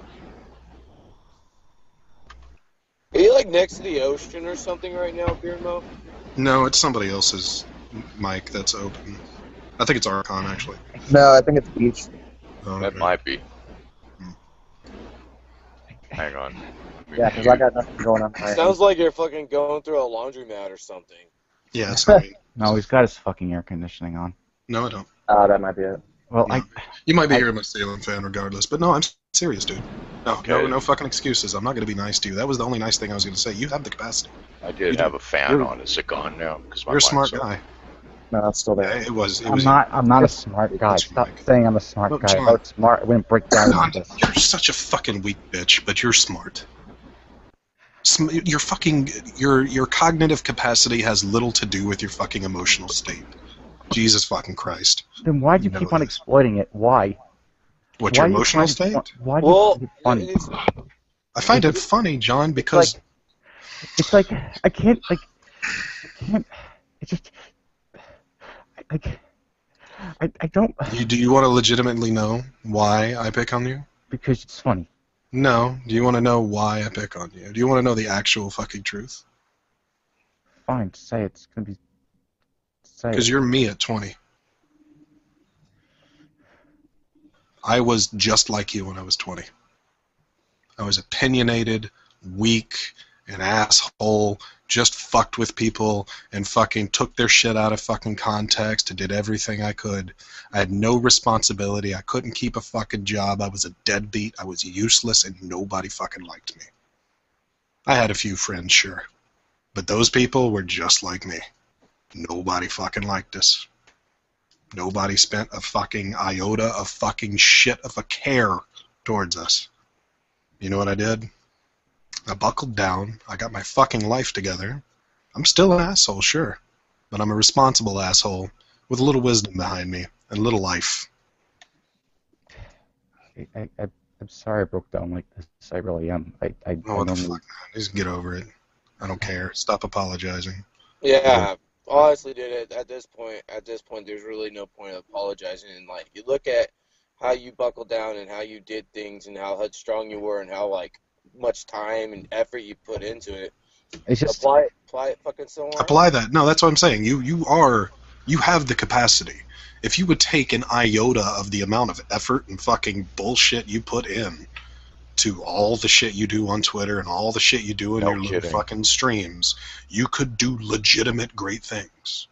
Are you like next to the ocean or something right now, Beardmo? No, it's somebody else's mic that's open. I think it's Archon, actually. No, I think it's Beach. Oh, That okay. might be. Hang on. Yeah, because I got nothing going on. Sounds like you're fucking going through a laundromat or something. Yeah, that's what I mean. No, he's got his fucking air conditioning on. No, I don't. That might be it. Well, No. You might be hearing my ceiling fan regardless, but no, I'm serious, dude. No, Okay. no fucking excuses. I'm not going to be nice to you. That was the only nice thing I was going to say. You have the capacity. I did have a fan on. Is it gone now? Because You're a smart guy. No, it's still there. Yeah, it was. I'm not a smart guy. Stop saying I'm a smart Look, guy. John. If I was smart, I wouldn't break down into this. You're such a fucking weak bitch, but you're smart. Your fucking your cognitive capacity has little to do with your fucking emotional state. Jesus fucking Christ. Then why do you keep on exploiting it? Why? What, Why your are you emotional trying to- state? Why do you find it funny? I find it funny, John, because It's like I can't. It's just. I don't. do you want to legitimately know why I pick on you? Because it's funny. No. Do you want to know why I pick on you? Do you want to know the actual fucking truth? Fine, say it. It's gonna be. Say Because it. you're me at 20. I was just like you when I was 20. I was opinionated, weak, an asshole, just fucked with people, and fucking took their shit out of fucking context and did everything I could. I had no responsibility. I couldn't keep a fucking job. I was a deadbeat. I was useless, and nobody fucking liked me. I had a few friends, sure. But those people were just like me. Nobody fucking liked us. Nobody spent a fucking iota of fucking shit of a care towards us. You know what I did? I buckled down. I got my fucking life together. I'm still an asshole, sure. But I'm a responsible asshole with a little wisdom behind me and a little life. I'm sorry I broke down like this. I really am. I Oh, what the normally- fuck, man? Just get over it. I don't care. Stop apologizing. Yeah, honestly, dude. At this point, there's really no point of apologizing. And like, you look at how you buckled down and how you did things and how strong you were and how like much time and effort you put into it. It's just apply it fucking somewhere. Apply that. No, that's what I'm saying. You have the capacity. If you would take an iota of the amount of effort and fucking bullshit you put in to all the shit you do on Twitter and all the shit you do in your little fucking streams, you could do legitimate great things.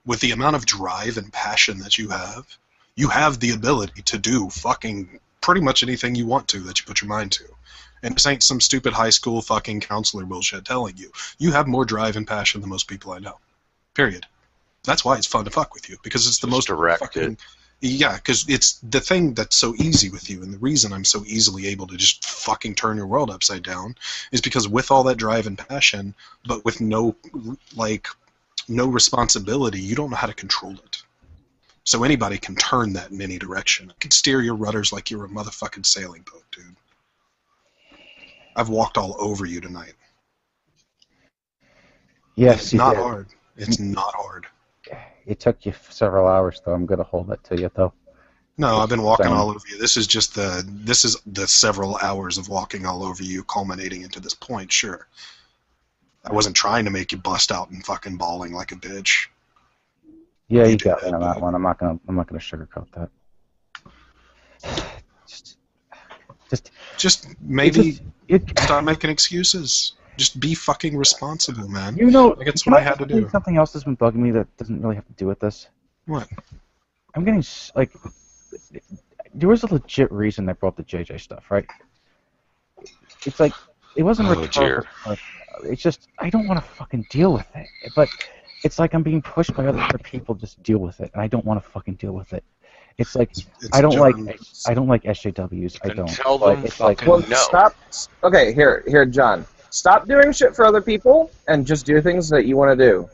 With the amount of drive and passion that you have the ability to do fucking pretty much anything you want to that you put your mind to. And this ain't some stupid high school fucking counselor bullshit telling you. You have more drive and passion than most people I know. Period. That's why it's fun to fuck with you, because it's the most fucking... Yeah, because it's the thing that's so easy with you, and the reason I'm so easily able to just fucking turn your world upside down is because with all that drive and passion, but with no responsibility, you don't know how to control it. So anybody can turn that in any direction. I can steer your rudders like you're a motherfucking sailing boat, dude. I've walked all over you tonight. yes, It's you not did. hard. It's not hard. It took you several hours, though. I'm gonna hold that to you, though. No, I've been walking Same. all over you. This is the several hours of walking all over you culminating into this point, sure. I wasn't trying to make you bust out and fucking bawling like a bitch. Yeah, You you did got me that, on that dude. one. I'm not gonna sugarcoat that. Just maybe It, stop making excuses. Just be fucking responsible, man. you know, Like, it's can what I had to tell you do. Something else that's been bugging me that doesn't really have to do with this. What? I'm getting like, there was a legit reason they brought the JJ stuff, right? It's like it wasn't retarded. It's just I don't want to fucking deal with it. But it's like I'm being pushed by other people just deal with it, and I don't want to fucking deal with it. It's like I don't like SJWs. I don't. Tell them it's fucking well, no. Stop. Okay, here, John. Stop doing shit for other people and just do things that you want to do.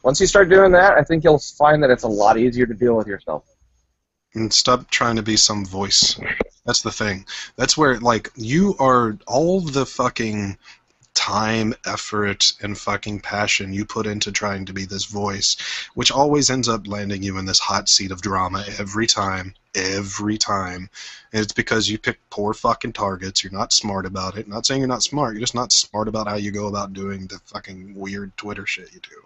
Once you start doing that, I think you'll find that it's a lot easier to deal with yourself. And stop trying to be some voice. That's the thing. That's where, like, you are all the fucking time, effort, and fucking passion you put into trying to be this voice, which always ends up landing you in this hot seat of drama every time. Every time. And it's because you pick poor fucking targets. You're not smart about it. I'm not saying you're not smart. You're just not smart about how you go about doing the fucking weird Twitter shit you do.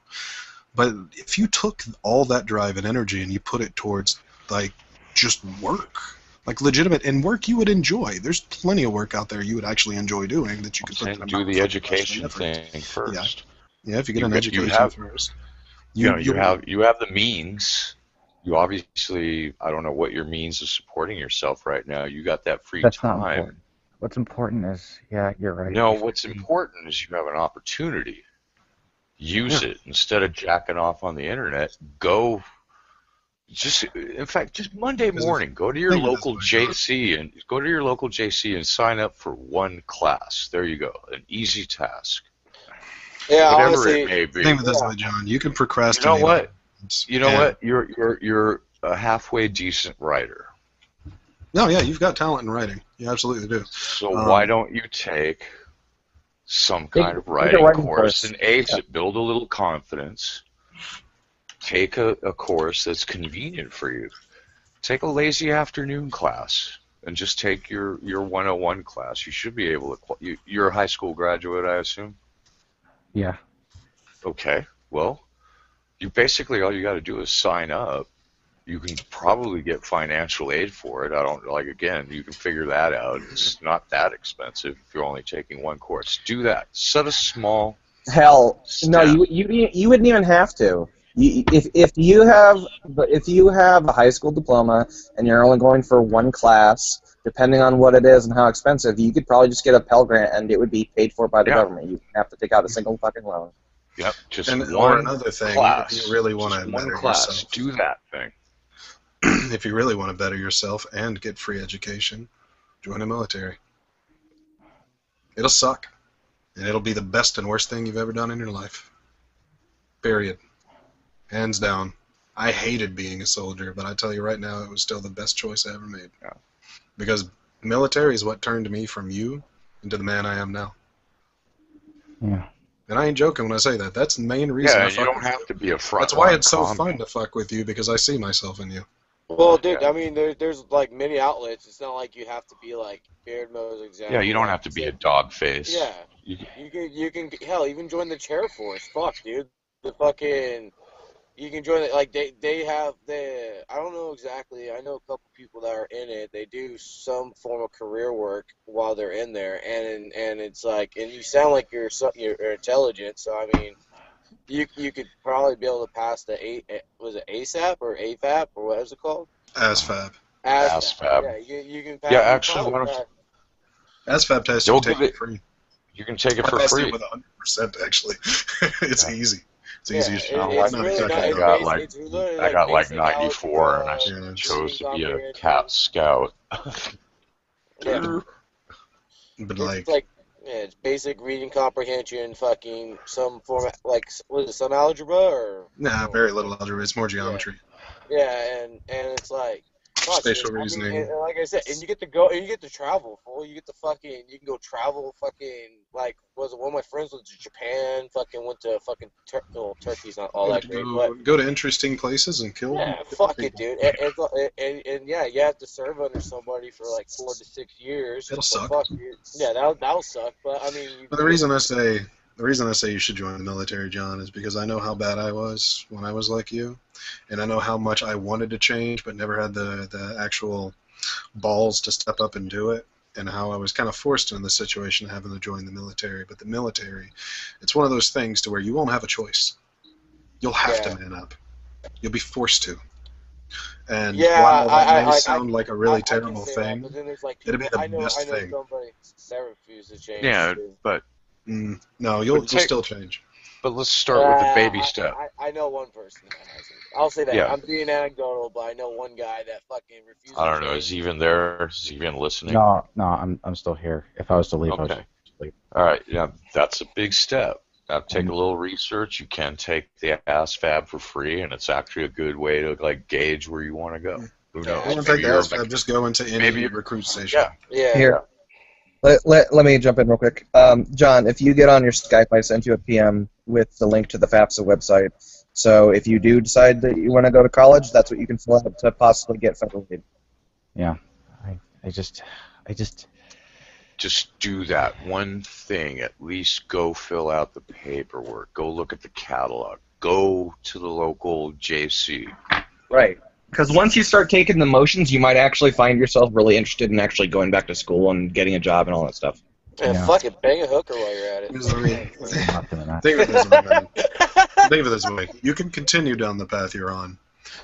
But if you took all that drive and energy and you put it towards, like, just work, like legitimate, and work you would enjoy. There's plenty of work out there you would actually enjoy doing that you could put do the education thing first. Yeah, if you get an education first. You have the means. You obviously, I don't know what your means of supporting yourself right now. You got that free That's time. Not important. What's important is, yeah, you're right. No, what's important is you have an opportunity. Use it instead of jacking off on the internet. Go. In fact, just Monday morning, go to your local JC and sign up for one class. There you go, an easy task. Yeah, whatever honestly, it may be. Think of this way, John. You can procrastinate. You know what? You're a halfway decent writer. No, yeah, you've got talent in writing. You absolutely do. So why don't you take some kind of writing course and ace it? Build a little confidence. Take a course that's convenient for you. Take a lazy afternoon class and just take your 101 class. You should be able to. You're a high school graduate, I assume? Yeah. Okay. Well, you basically all you got to do is sign up. You can probably get financial aid for it. Again, you can figure that out. It's not that expensive if you're only taking one course. Do that. Set a small step. No, you wouldn't even have to. If you have a high school diploma and you're only going for one class, depending on what it is and how expensive, you could probably just get a Pell Grant and it would be paid for by the government. You wouldn't have to take out a single fucking loan. Yep, just or another thing, class. If you really want to better yourself, do that thing. If you really want to better yourself and get free education, join the military. It'll suck, and it'll be the best and worst thing you've ever done in your life. Period. Hands down. I hated being a soldier, but I tell you right now, it was still the best choice I ever made. Yeah. Because military is what turned me from you into the man I am now. Yeah. And I ain't joking when I say that. That's the main reason I fuck with you. You don't have to be a front. That's why it's so fun to fuck with you, because I see myself in you. Well, dude, I mean, there's like many outlets. It's not like you have to be like Beard Mo's example. Yeah, you don't have to be a dog face. Yeah, you can hell even join the chair force. Fuck, dude, you can join it. Like they have I don't know exactly. I know a couple people that are in it. They do some form of career work while they're in there, and it's like, and you sound like you're intelligent. So I mean, you could probably be able to pass the was it ASAP or AFAP or what is it called? ASFAB. ASFAB. Yeah, you can pass. Yeah, actually, ASFAB test you can take it free. You can take it for free. It with 100%. Actually, it's easy. It's easy as shit. I got like 94, and I chose to be a Cat Scout. But it's basic reading comprehension, fucking some format, like, was it some algebra or? Nah, very little algebra. It's more geometry. Yeah, and it's like spatial reasoning. And like I said, and you get to go, and you get to travel, fool. You can go travel, fucking, like, was it one of my friends went to Japan, fucking went to fucking Turkey's not all that great, but go to interesting places and kill. Yeah, fuck it, dude. And yeah, you have to serve under somebody for like 4 to 6 years. It'll suck. Fuck, yeah, that'll suck. But I mean, the reason I say you should join the military, John, is because I know how bad I was when I was like you, and I know how much I wanted to change but never had the actual balls to step up and do it, and how I was kind of forced into the situation of having to join the military. But the military, it's one of those things to where you won't have a choice. You'll have to man up. You'll be forced to. And yeah, while that may sound like a really terrible thing, but then there's like it'd be the best I know thing. somebody that refuses to change. Yeah, but no, you'll still change. But let's start with the baby step. I know one person that hasn't. I'll say that. Yeah. I'm being anecdotal, but I know one guy that fucking refuses. I don't know. Is he even there? Is he even listening? No, I'm still here. If I was to leave, I was to leave. All right. Yeah, that's a big step. Now take a little research. You can take the ASFAB for free, and it's actually a good way to like gauge where you want to go. Who knows? I don't take the ASFAB. Just go into any recruit station. Yeah. Here. Let me jump in real quick. John, if you get on your Skype, I sent you a PM with the link to the FAFSA website. So if you do decide that you want to go to college, that's what you can fill out to possibly get federal aid. Yeah. I just do that one thing. At least go fill out the paperwork. Go look at the catalog. Go to the local JC. Right. Because once you start taking the motions, you might actually find yourself really interested in actually going back to school and getting a job and all that stuff. And fuck it, bang a hooker while you're at it. Think of it this way, man. Think of it this way. You can continue down the path you're on.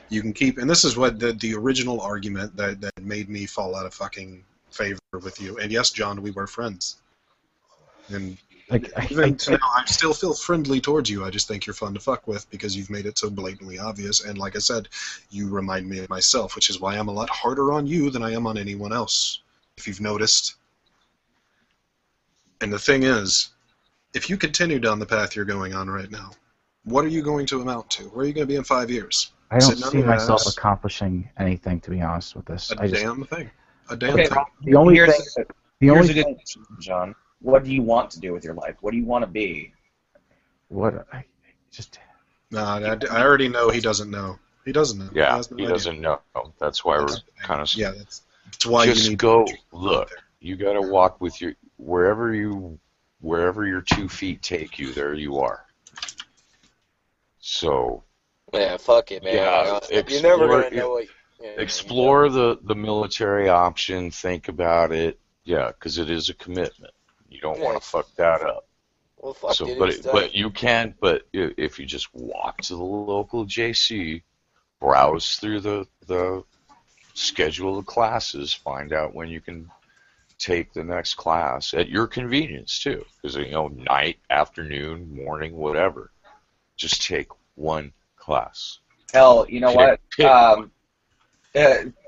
You can keep, and this is what the original argument that made me fall out of fucking favor with you. And yes, John, we were friends. And even now, I still feel friendly towards you. I just think you're fun to fuck with because you've made it so blatantly obvious. And like I said, you remind me of myself, which is why I'm a lot harder on you than I am on anyone else, if you've noticed. And the thing is, if you continue down the path you're going on right now, what are you going to amount to? Where are you going to be in 5 years? I don't see myself accomplishing anything, to be honest with this. A damn thing. Thing. The only thing, John, what do you want to do with your life? What do you want to be? No, I already know he doesn't know. He doesn't know. Yeah, he doesn't know. That's why we're kind of... Yeah, that's why just you need go to look. You got to walk with your... Wherever your 2 feet take you, there you are. So... Yeah, fuck it, man. Yeah, you're never going to know what... Explore the military option. Think about it. Yeah, because it is a commitment. You don't want to fuck that up. Well, fuck so, it. But you can. But if you just walk to the local JC, browse through the schedule of classes, find out when you can take the next class at your convenience too. Because night, afternoon, morning, whatever. Just take one class. Hell, you know what?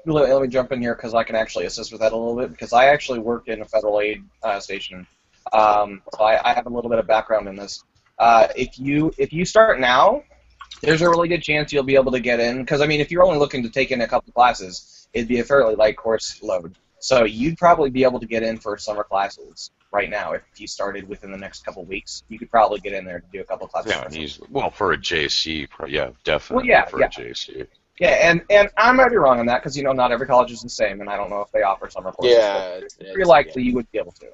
Let me jump in here because I can actually assist with that a little bit because I actually work in a federal aid station. So I have a little bit of background in this. If you start now, there's a really good chance you'll be able to get in because, I mean, if you're only looking to take in a couple classes, it'd be a fairly light course load. So you'd probably be able to get in for summer classes right now. If you started within the next couple weeks, you could probably get in there to do a couple classes. Yeah, easily. Well, for a JC, yeah, definitely a JC. Yeah, and I might be wrong on that because, not every college is the same, and I don't know if they offer summer courses. Yeah. It's pretty likely you would be able to.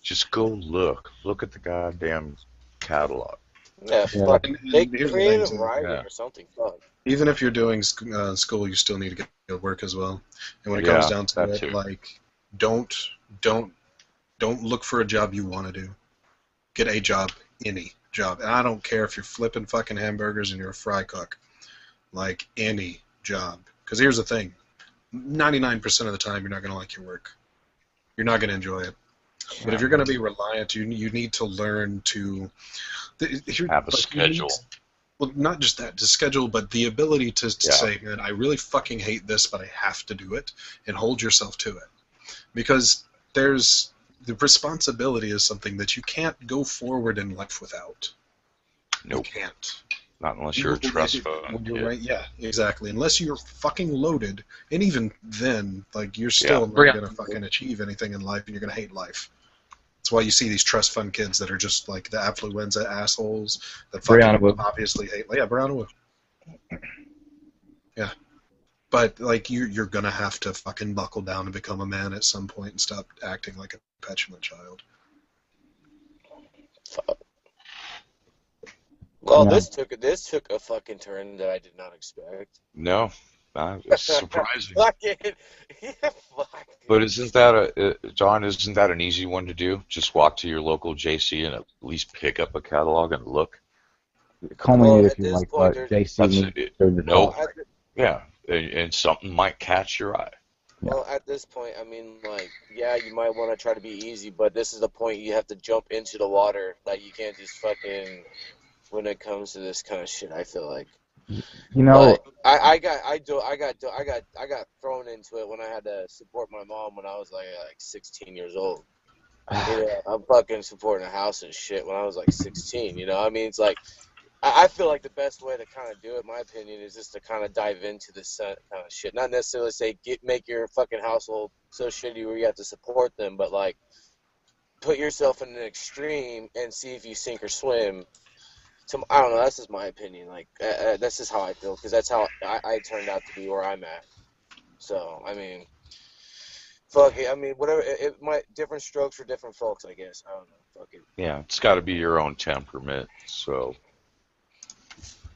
Just go look. Look at the goddamn catalog. Yeah, fuck. Take creative writing or something. Fuck. Even if you're doing school, you still need to get work as well. And when it comes down to it, like, don't look for a job you want to do. Get a job, any job. And I don't care if you're flipping fucking hamburgers and you're a fry cook. Like, any job. Because here's the thing. 99% of the time, you're not going to like your work. You're not going to enjoy it. But if you're going to be reliant, you need to learn to... have a schedule. Well, not just that, to schedule, but the ability to say, man, I really fucking hate this, but I have to do it, and hold yourself to it. Because the responsibility is something that you can't go forward in life without. Nope. You can't. Not unless you're a trust fund. Right, yeah, exactly. Unless you're fucking loaded, and even then, like, you're still not going to fucking achieve anything in life, and you're going to hate life. That's why you see these trust fund kids that are just like the affluenza assholes that fucking obviously hate. Yeah, Brianna Wood. Yeah. But, like, you're going to have to fucking buckle down and become a man at some point and stop acting like a petulant child. Well, this took a fucking turn that I did not expect. No. It's surprising. Fuck. But isn't that an easy one to do? Just walk to your local JC and at least pick up a catalog and look. Call me if you like, but JC needs to nope. Yeah, and something might catch your eye. Well, at this point, I mean, like, yeah, you might want to try to be easy, but this is the point you have to jump into the water. Like, you can't just fucking, when it comes to this kind of shit, I feel like. You know, but I got thrown into it when I had to support my mom when I was like 16 years old. Yeah, I'm fucking supporting a house and shit when I was like 16. You know, I mean, it's like I feel like the best way to kind of do it, in my opinion, is just to kind of dive into this kind of shit. Not necessarily say make your fucking household so shitty where you have to support them, but like put yourself in an extreme and see if you sink or swim. I don't know. That's just my opinion. Like that's just how I feel because that's how I turned out to be where I'm at. So I mean, fuck it. I mean, whatever. It might different strokes for different folks. I guess I don't know. Fuck it. Yeah, it's got to be your own temperament. So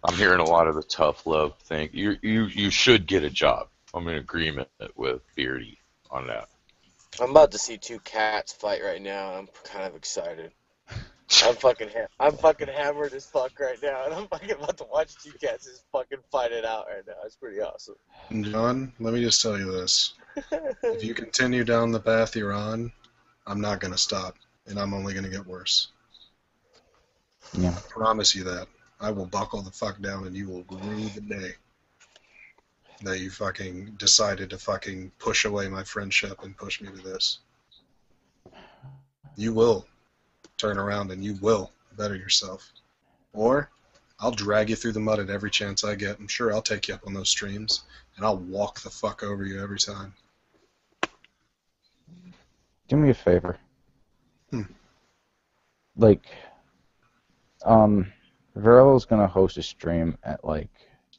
I'm hearing a lot of the tough love thing. You should get a job. I'm in agreement with Beardy on that. I'm about to see two cats fight right now, and I'm kind of excited. I'm fucking hammered as fuck right now, and I'm fucking about to watch two cats just fucking fight it out right now. It's pretty awesome. John, let me just tell you this. If you continue down the path you're on, I'm not going to stop, and I'm only going to get worse. Yeah. I promise you that. I will buckle the fuck down, and you will rue the day that you fucking decided to fucking push away my friendship and push me to this. You will turn around and you will better yourself. Or I'll drag you through the mud at every chance I get. I'm sure I'll take you up on those streams, and I'll walk the fuck over you every time. Do me a favor. Like, Verilo's gonna host a stream at like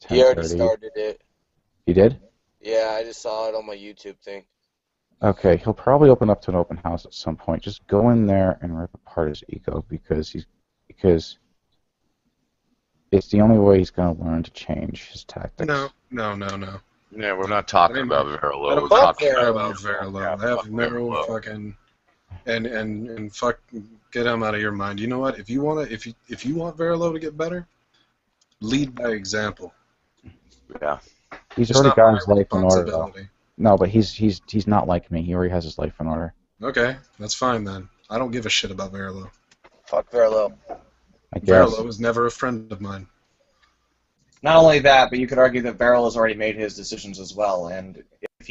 10:30. He already started it. He did? Yeah, I just saw it on my YouTube thing. Okay, he'll probably open up to an open house at some point. Just go in there and rip apart his ego because it's the only way he's going to learn to change his tactics. No. Yeah, we're not talking about Verilo. I don't care about Verilo. I have no fucking and fuck, get him out of your mind. You know what? If you want Verilo to get better, lead by example. Yeah. He's already got his life in order, though. No, but he's not like me. He already has his life in order. Okay, that's fine then. I don't give a shit about Verilo. Fuck Verilo. Verilo was never a friend of mine. Not only that, but you could argue that Beryl has already made his decisions as well, and if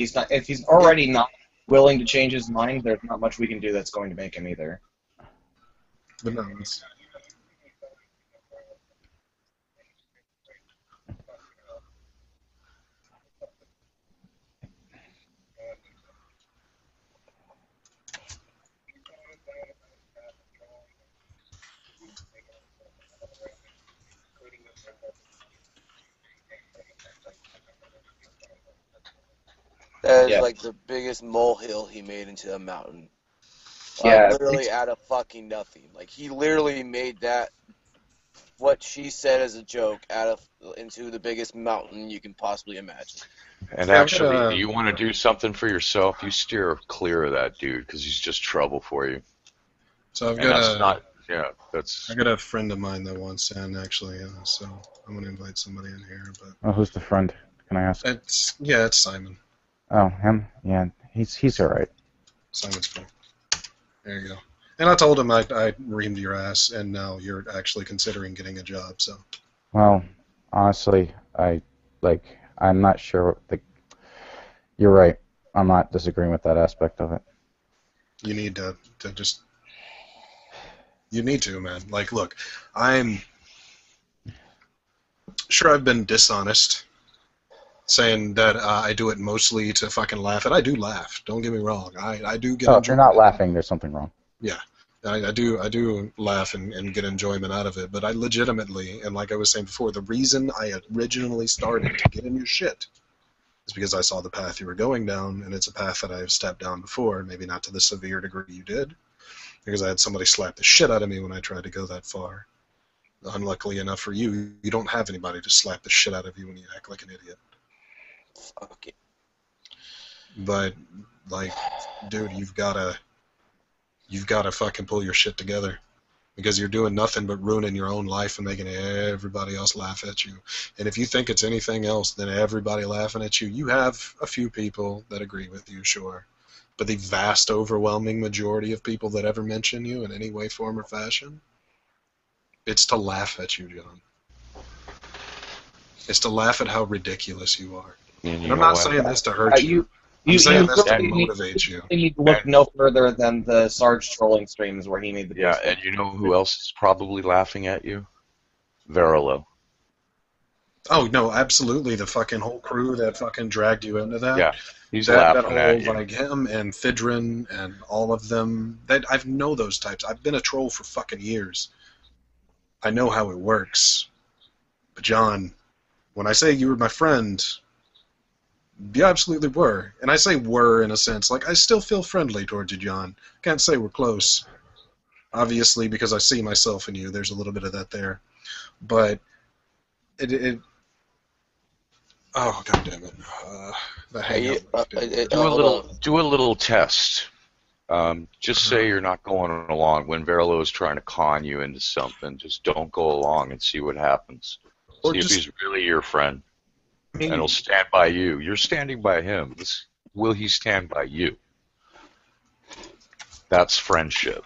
he's already not willing to change his mind, there's not much we can do that's going to make him either. But no, that is like the biggest molehill he made into a mountain. Literally out of fucking nothing. Like he literally made that what she said as a joke into the biggest mountain you can possibly imagine. And actually, you want to do something for yourself, you steer clear of that dude because he's just trouble for you. So I got a friend of mine that wants in actually, so I'm gonna invite somebody in here. But who's the friend? Can I ask? It's Simon. Oh, him? Yeah, he's all right. Simon's cool. There you go. And I told him I reamed your ass, and now you're actually considering getting a job. So. Well, honestly, I'm not sure. You're right. I'm not disagreeing with that aspect of it. You need to just. You need to, man. Like, look, I'm sure I've been dishonest, saying that I do it mostly to fucking laugh, and I do laugh. Don't get me wrong. I do get. Oh, if you're not laughing, there's something wrong. Yeah, I do laugh and get enjoyment out of it, but I legitimately, and like I was saying before, the reason I originally started to get in your shit is because I saw the path you were going down, and it's a path that I have stepped down before, maybe not to the severe degree you did, because I had somebody slap the shit out of me when I tried to go that far. Unluckily enough for you, you don't have anybody to slap the shit out of you when you act like an idiot. Fuck it. But, like, dude, you've gotta fucking pull your shit together. because you're doing nothing but ruining your own life and making everybody else laugh at you. And if you think it's anything else than everybody laughing at you, you have a few people that agree with you, sure. But the vast, overwhelming majority of people that ever mention you in any way, form, or fashion, it's to laugh at you, John. It's to laugh at how ridiculous you are. And I'm not saying this to hurt you. I'm saying this to motivate you. You need to look no further than the Sarge trolling streams where he made the Yeah, and you know who else is probably laughing at you? Verilo. Oh, no, absolutely. The fucking whole crew that fucking dragged you into that. Yeah, he's laughing at you. Like him and Thidrin and all of them. I know those types. I've been a troll for fucking years. I know how it works. But John, when I say you were my friend, you absolutely were. And I say were in a sense. Like, I still feel friendly towards you, John. Can't say we're close. Obviously, because I see myself in you. There's a little bit of that there. But oh, God damn it. Do a little test. Just say you're not going along. When Verilo is trying to con you into something, just don't go along and see what happens. See if he's really your friend. And he'll stand by you. You're standing by him. Will he stand by you? That's friendship.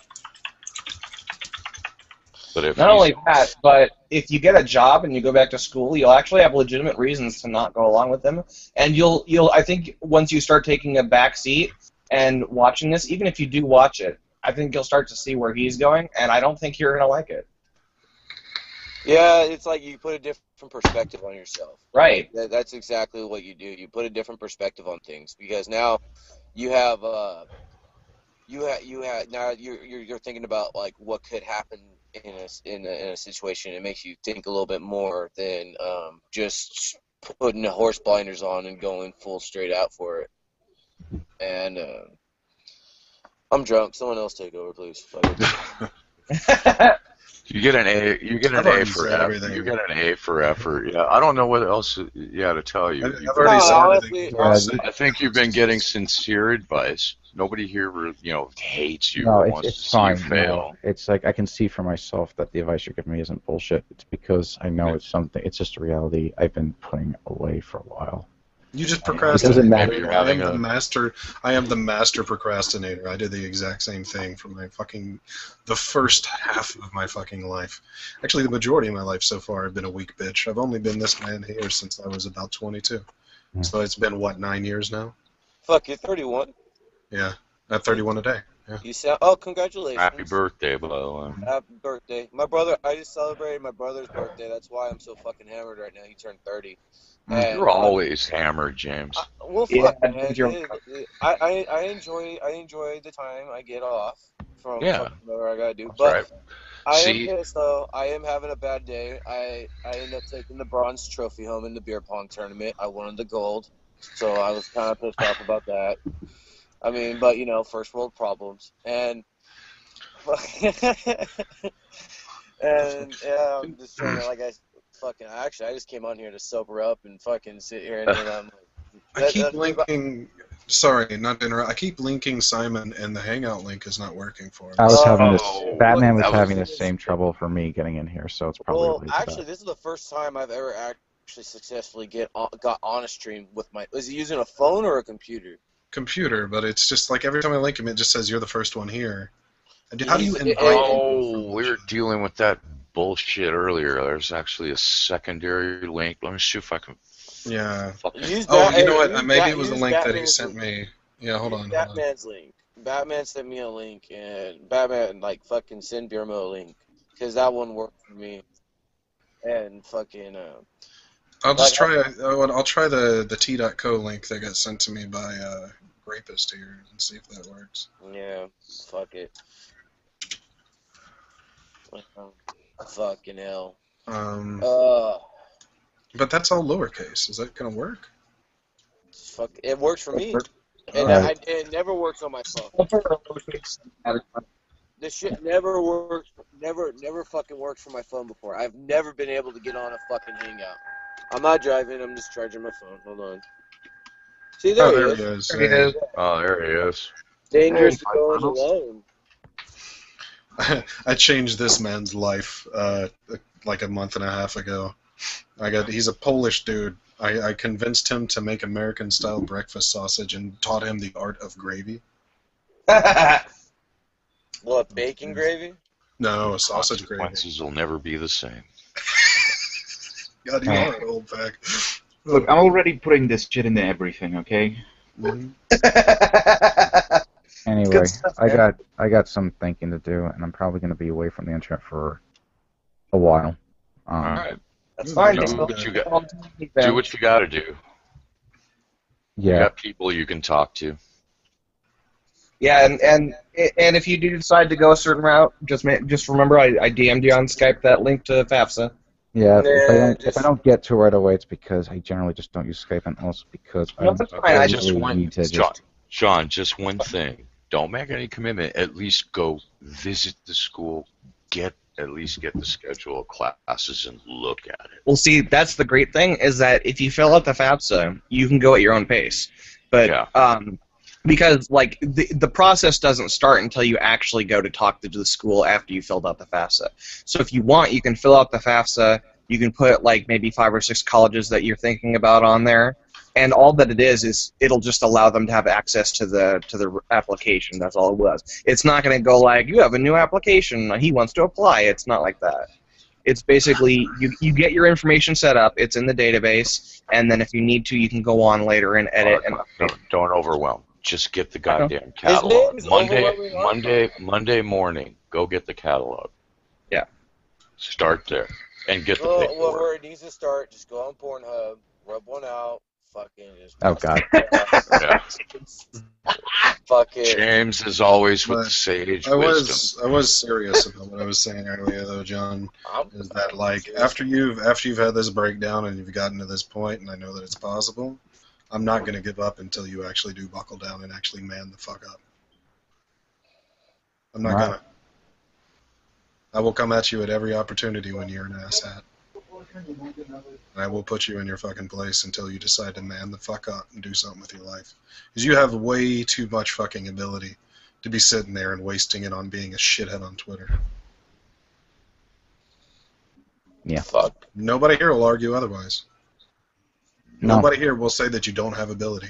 But if not only that, but if you get a job and you go back to school, you'll actually have legitimate reasons to not go along with him. And you'll I think once you start taking a back seat and watching this, even if you do watch it, I think you'll start to see where he's going, and I don't think you're going to like it. Yeah, it's like you put a different perspective on yourself. Right. That's exactly what you do. You put a different perspective on things because now you have now you're thinking about like what could happen in a situation. It makes you think a little bit more than just putting the horse blinders on and going full straight out for it. And I'm drunk. Someone else take over, please. You get an A. You get an A for effort. You get an A for effort. Yeah, I don't know what else. To tell you. I've already said everything. I think you've been getting sincere advice. Nobody here, hates you. No, or wants it's to fine. See you fail. No, it's like I can see for myself that the advice you're giving me isn't bullshit. It's because I know it's something. It's just a reality I've been putting away for a while. You just procrastinate. It doesn't matter. I am the master procrastinator. I did the exact same thing for the first half of my fucking life. Actually, the majority of my life so far, I've been a weak bitch. I've only been this man here since I was about 22. So it's been, 9 years now? Fuck, you're 31. Yeah, at 31 a day. Yeah. You sound. Oh, congratulations! Happy birthday, by the way. Happy birthday, my brother. I just celebrated my brother's birthday. That's why I'm so fucking hammered right now. He turned 30. And, you're always hammered, James. Well, fuck, man. I enjoy the time I get off from whatever I gotta do. That's but right. I am pissed though. I am having a bad day. I ended up taking the bronze trophy home in the beer pong tournament. I won the gold, so I was kind of pissed off about that. I mean, but first world problems, and I'm just trying to I just came on here to sober up and fucking sit here and then I'm like, I keep linking. Sorry, not to interrupt. I keep linking Simon, and the Hangout link is not working for him. I was having this. Batman was having the same trouble for me getting in here, so it's probably. Well, actually, this is the first time I've ever actually successfully got on a stream with my. Was he using a phone or a computer? Computer, but it's just like every time I link him, it just says you're the first one here. How do you invite? Oh, we were dealing with that bullshit earlier. There's actually a secondary link. Let me see if I can. Yeah. You know what? Maybe it was the link that he sent me. Yeah, hold on. Batman's link. Batman sent me a link, and Batman fucking send Birmo a link because that one worked for me. And fucking. I'll just try. I'll try the t.co link that got sent to me by Rapist here and see if that works. Yeah. Fuck it. Fucking hell. But that's all lowercase. Is that gonna work? Fuck. It works for me. And it never works on my phone. This shit never works. Never fucking worked for my phone before. I've never been able to get on a fucking Hangout. I'm not driving. I'm just charging my phone. Hold on. See, there he is. Oh, there he is. Dangerous to go alone. I changed this man's life like a month and a half ago. He's a Polish dude. I convinced him to make American-style breakfast sausage and taught him the art of gravy. What, bacon gravy? No, sausage gravy. Consequences will never be the same. God, you are an old pack. Look, I'm already putting this shit into everything, okay? Anyway, I got some thinking to do, and I'm probably going to be away from the internet for a while. All right. That's fine. Do what you got to do. Yeah. You got people you can talk to. Yeah, and if you do decide to go a certain route, just remember I DM'd you on Skype that link to FAFSA. Yeah, if I don't get to it right away, it's because I generally just don't use Skype, and also because I just one thing. Don't make any commitment. At least go visit the school. At least get the schedule of classes and look at it. Well, see, that's the great thing is that if you fill out the FAFSA, you can go at your own pace. But because like the process doesn't start until you actually go to talk to the school after you filled out the FAFSA. So if you want, you can fill out the FAFSA. You can put like maybe 5 or 6 colleges that you're thinking about on there, and all that it is it'll just allow them to have access to the application. That's all it was. It's not going to go like, you have a new application, he wants to apply. It's not like that. It's basically you get your information set up. It's in the database, and then if you need to, you can go on later and edit and update. Don't overwhelm. Just get the goddamn catalog. Monday morning, go get the catalog. Yeah. Start there and get the paperwork. Well, where it needs to start, just go on Pornhub, rub one out, fucking just. Oh God. Yeah. Fucking. James, as always, with the sage wisdom. I was serious about what I was saying earlier, though, John. Is that like after you've had this breakdown and you've gotten to this point, and I know that it's possible. I'm not going to give up until you actually do buckle down and actually man the fuck up. I'm not going to. I will come at you at every opportunity when you're an asshat. And I will put you in your fucking place until you decide to man the fuck up and do something with your life. Because you have way too much fucking ability to be sitting there and wasting it on being a shithead on Twitter. Yeah. Fuck. Nobody here will argue otherwise. No. Nobody here will say that you don't have ability,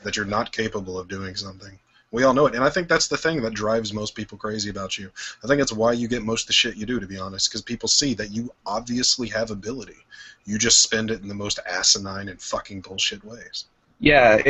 that you're not capable of doing something. We all know it, and I think that's the thing that drives most people crazy about you. I think it's why you get most of the shit you do, to be honest, because people see that you obviously have ability. You just spend it in the most asinine and fucking bullshit ways. Yeah,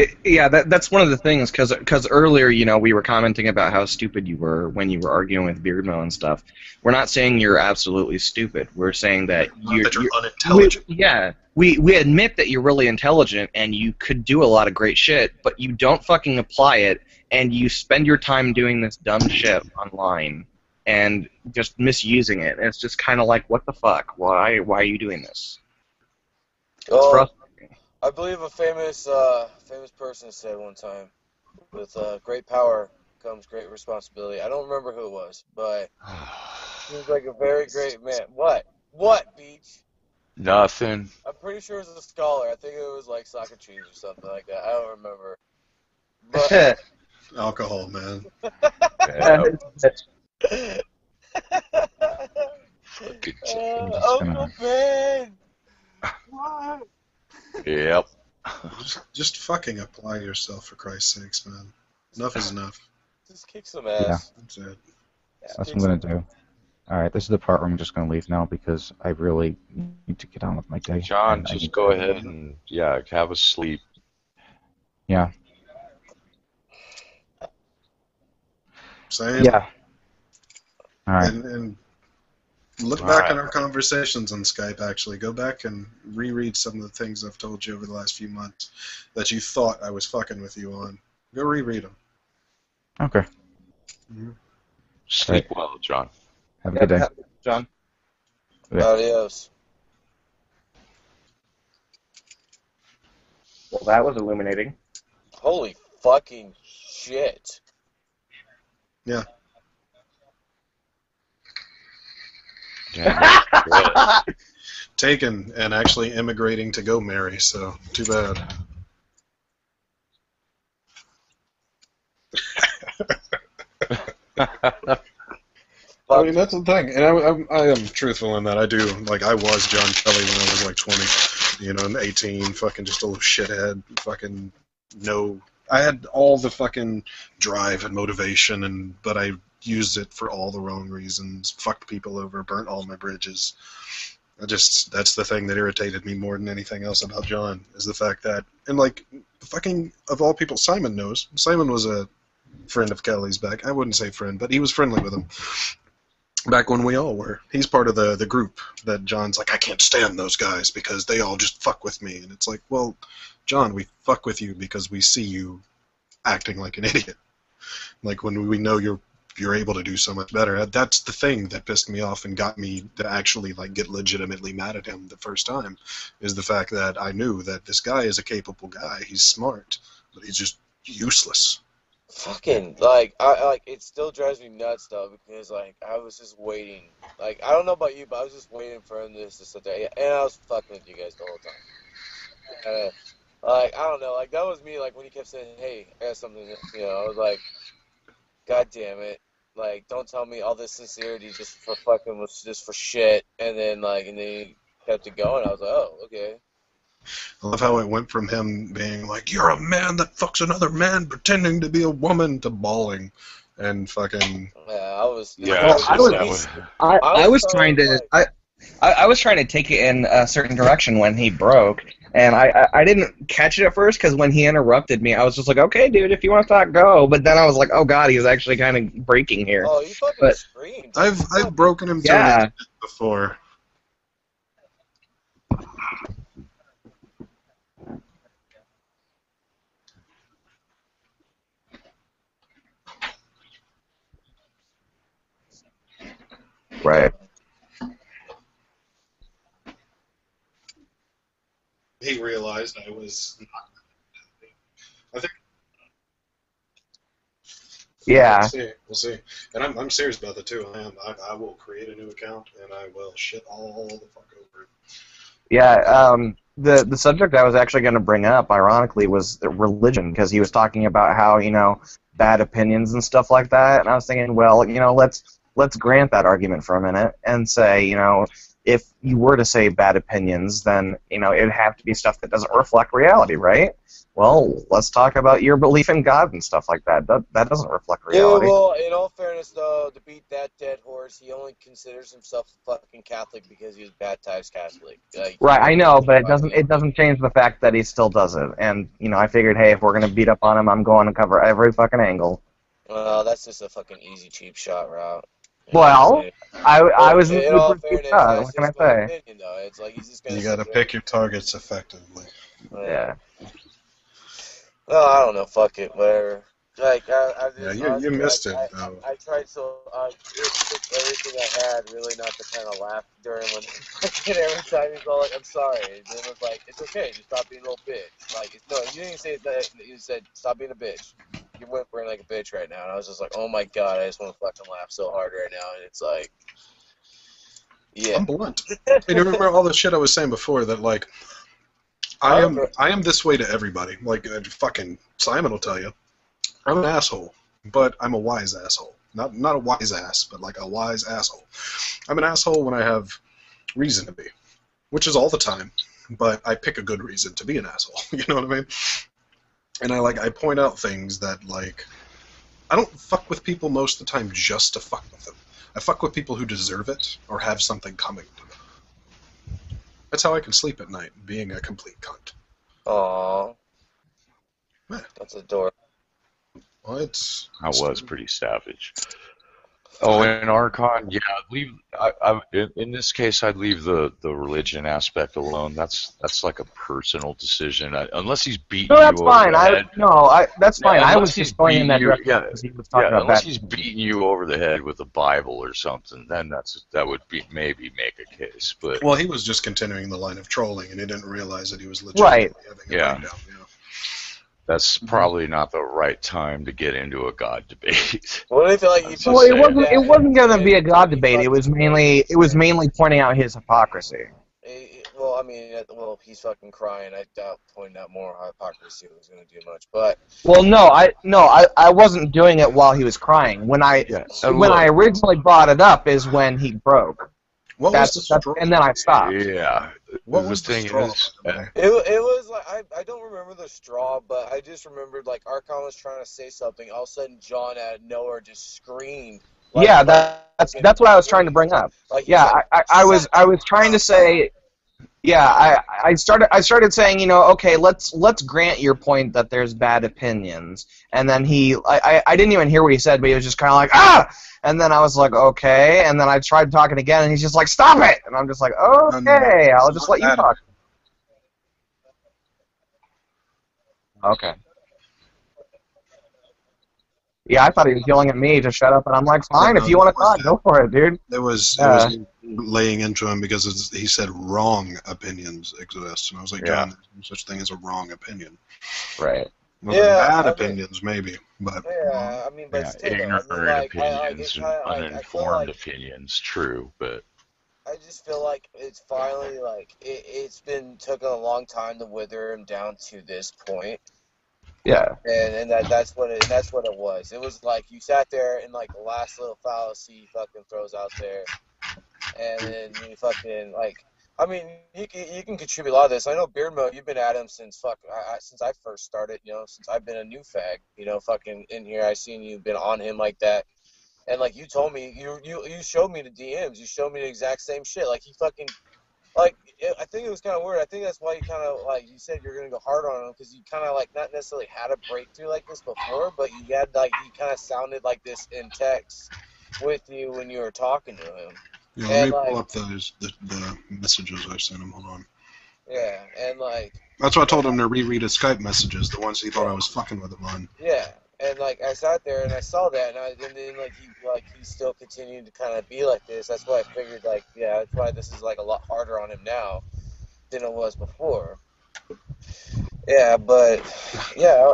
that's one of the things, because earlier, we were commenting about how stupid you were when you were arguing with Beardmo and stuff. We're not saying you're absolutely stupid. We're saying that you're unintelligent. We admit that you're really intelligent and you could do a lot of great shit, but you don't fucking apply it, and you spend your time doing this dumb shit online and just misusing it. And it's just kind of like, what the fuck? Why are you doing this? It's frustrating. I believe a famous person said one time, with great power comes great responsibility. I don't remember who it was, but he was like a very great man. What? What, Beach? Nothing. I'm pretty sure it was a scholar. I think it was like Socrates or something like that. I don't remember. But alcohol, man. Fucking Uncle Ben! What? Yep. Just fucking apply yourself, for Christ's sakes, man. Enough is enough. Just kick some ass. Yeah. That's it. That's what I'm going to do. Alright, this is the part where I'm just going to leave now because I really need to get on with my day. John, just go ahead and, have a sleep. Yeah. Same. Yeah. Alright. And look back on our conversations on Skype, actually. Go back and reread some of the things I've told you over the last few months that you thought I was fucking with you on. Go reread them. Okay. Mm-hmm. Sleep well, John. Have a good day. John. Yeah. Adios. Well, that was illuminating. Holy fucking shit. Yeah. Taken and actually immigrating to go marry, so too bad. I mean, that's the thing, and I am truthful in that. I do, like, I was John Kelly when I was like 20, you know, and 18, fucking just a little shithead, fucking I had all the fucking drive and motivation, but I used it for all the wrong reasons, fucked people over, burnt all my bridges. That's the thing that irritated me more than anything else about John, is the fact that, and like, fucking, of all people, Simon knows. Simon was a friend of Kelly's back. I wouldn't say friend, but he was friendly with him back when we all were. He's part of the group that John's like, I can't stand those guys because they all just fuck with me. And it's like, well, John, we fuck with you because we see you acting like an idiot. Like, when we know you're able to do so much better. That's the thing that pissed me off and got me to actually like get legitimately mad at him the first time, is the fact that I knew that this guy is a capable guy. He's smart, but he's just useless. Fucking, like, it still drives me nuts, though, because, like, I was just waiting. Like, I don't know about you, but I was just waiting for him to sit there. And I was fucking with you guys the whole time. Like, I don't know. Like, that was me, like, when he kept saying, hey, I got something, you know, I was like, God damn it. Like, don't tell me all this sincerity just for fucking was just for shit. And then he kept it going. I was like, oh, okay. I love how it went from him being like, you're a man that fucks another man pretending to be a woman, to bawling and fucking... Yeah, I was... Yeah, well, I was trying to... I was trying to take it in a certain direction when he broke, and I didn't catch it at first, because when he interrupted me, I was just like, okay, dude, if you want to talk, go. But then I was like, oh god, he's actually kind of breaking here. Oh, you fucking screamed. I've broken him to before. Right. He realized I was not. I think. Yeah. We'll see. And I'm serious about that too. I will create a new account and I will shit all the fuck over it. Yeah. The subject I was actually going to bring up, ironically, was religion, because he was talking about how, you know, bad opinions and stuff like that, and I was thinking, well, you know, let's grant that argument for a minute and say, you know, if you were to say bad opinions, then, you know, it'd have to be stuff that doesn't reflect reality, right? Well, let's talk about your belief in God and stuff like that. That doesn't reflect reality. Yeah, well, in all fairness, though, to beat that dead horse, he only considers himself fucking Catholic because he was baptized Catholic. Like, right, I know, but it doesn't change the fact that he still does it. And, you know, I figured, hey, if we're going to beat up on him, I'm going to cover every fucking angle. Well, that's just a fucking easy, cheap shot route. Well, I was in all fairness, what can I say? Opinion, though. It's like he's just gonna you got to pick your targets effectively. Yeah. Well, I don't know. Fuck it. Whatever. Like, you missed it. I tried so. It took everything I had really not to kind of laugh during when every time he's all like, "I'm sorry," and then it was like, "It's okay. Just stop being a little bitch." Like, no, you didn't say that. You said, "Stop being a bitch." You're whimpering like a bitch right now, and I was just like, "Oh my god, I just want to fucking laugh so hard right now," and it's like, yeah. I'm blunt. Hey, do you remember all the shit I was saying before that, like, I am this way to everybody. Like, fucking Simon will tell you, I'm an asshole, but I'm a wise asshole. Not a wise ass, but like a wise asshole. I'm an asshole when I have reason to be, which is all the time, but I pick a good reason to be an asshole. You know what I mean? And I point out things that, like, I don't fuck with people most of the time just to fuck with them. I fuck with people who deserve it or have something coming to them. That's how I can sleep at night, being a complete cunt. Aww. Yeah. That's adorable. Well, I was pretty savage. Oh, in Archon, yeah, in this case, I'd leave the religion aspect alone. That's like a personal decision. Unless he's beating you over the head. That's fine. I was just going in that direction because he was talking about unless he's beating you over the head with a Bible or something, then that would be maybe make a case. But well, he was just continuing the line of trolling, and he didn't realize that he was legitimately having a breakdown. Yeah. That's probably not the right time to get into a God debate. What do you feel like? It wasn't going to be a God debate. It was mainly pointing out his hypocrisy. Well, I mean, well, he's fucking crying. I doubt pointing out more hypocrisy was going to do much, but. Well, no, I wasn't doing it while he was crying. When I originally brought it up is when he broke. What was the straw? And then I stopped. Yeah. What was the straw? It was like I don't remember the straw, but I just remembered like Archon was trying to say something. All of a sudden, John out of nowhere just screamed. Like, yeah, that's what I was trying to bring up. Like, yeah, I was trying to say. Yeah, I started saying, you know, okay, let's grant your point that there's bad opinions, and then I didn't even hear what he said, but he was just kind of like, ah, and then I was like, okay, and then I tried talking again, and he's just like, stop it, and I'm just like, okay, I'll just let you talk. Okay. Yeah, I thought he was yelling at me to shut up, and I'm like, fine, if you want to talk, go for it, dude. It was laying into him because he said wrong opinions exist, and I was like, John, there's no such thing as a wrong opinion. Right. Well, bad opinions, maybe, but... Yeah, I mean, but still, ignorant opinions, uninformed opinions, true, but... I just feel like it's finally, like, it's been taking a long time to wither him down to this point. Yeah, and that's what it was. It was like you sat there and like the last little fallacy he fucking throws out there, and then you fucking like. I mean, you can contribute a lot of this. I know Beard Mode, you've been at him since since I first started. You know, since I've been a new fag. You know, fucking in here, I seen you've been on him like that, and like you told me, you showed me the DMs. You showed me the exact same shit. Like he fucking. Like, I think it was kind of weird. I think that's why you kind of, like, you said you're going to go hard on him, because you kind of, like, not necessarily had a breakthrough like this before, but you had, like, he kind of sounded like this in text with you when you were talking to him. Yeah, let me pull up the messages I sent him. Hold on. Yeah, and, like... That's why I told him to reread his Skype messages, the ones he thought I was fucking with him on. Yeah. And like I sat there and I saw that, and then he still continued to kind of be like this. That's why I figured that's why this is like a lot harder on him now than it was before. Yeah, but yeah,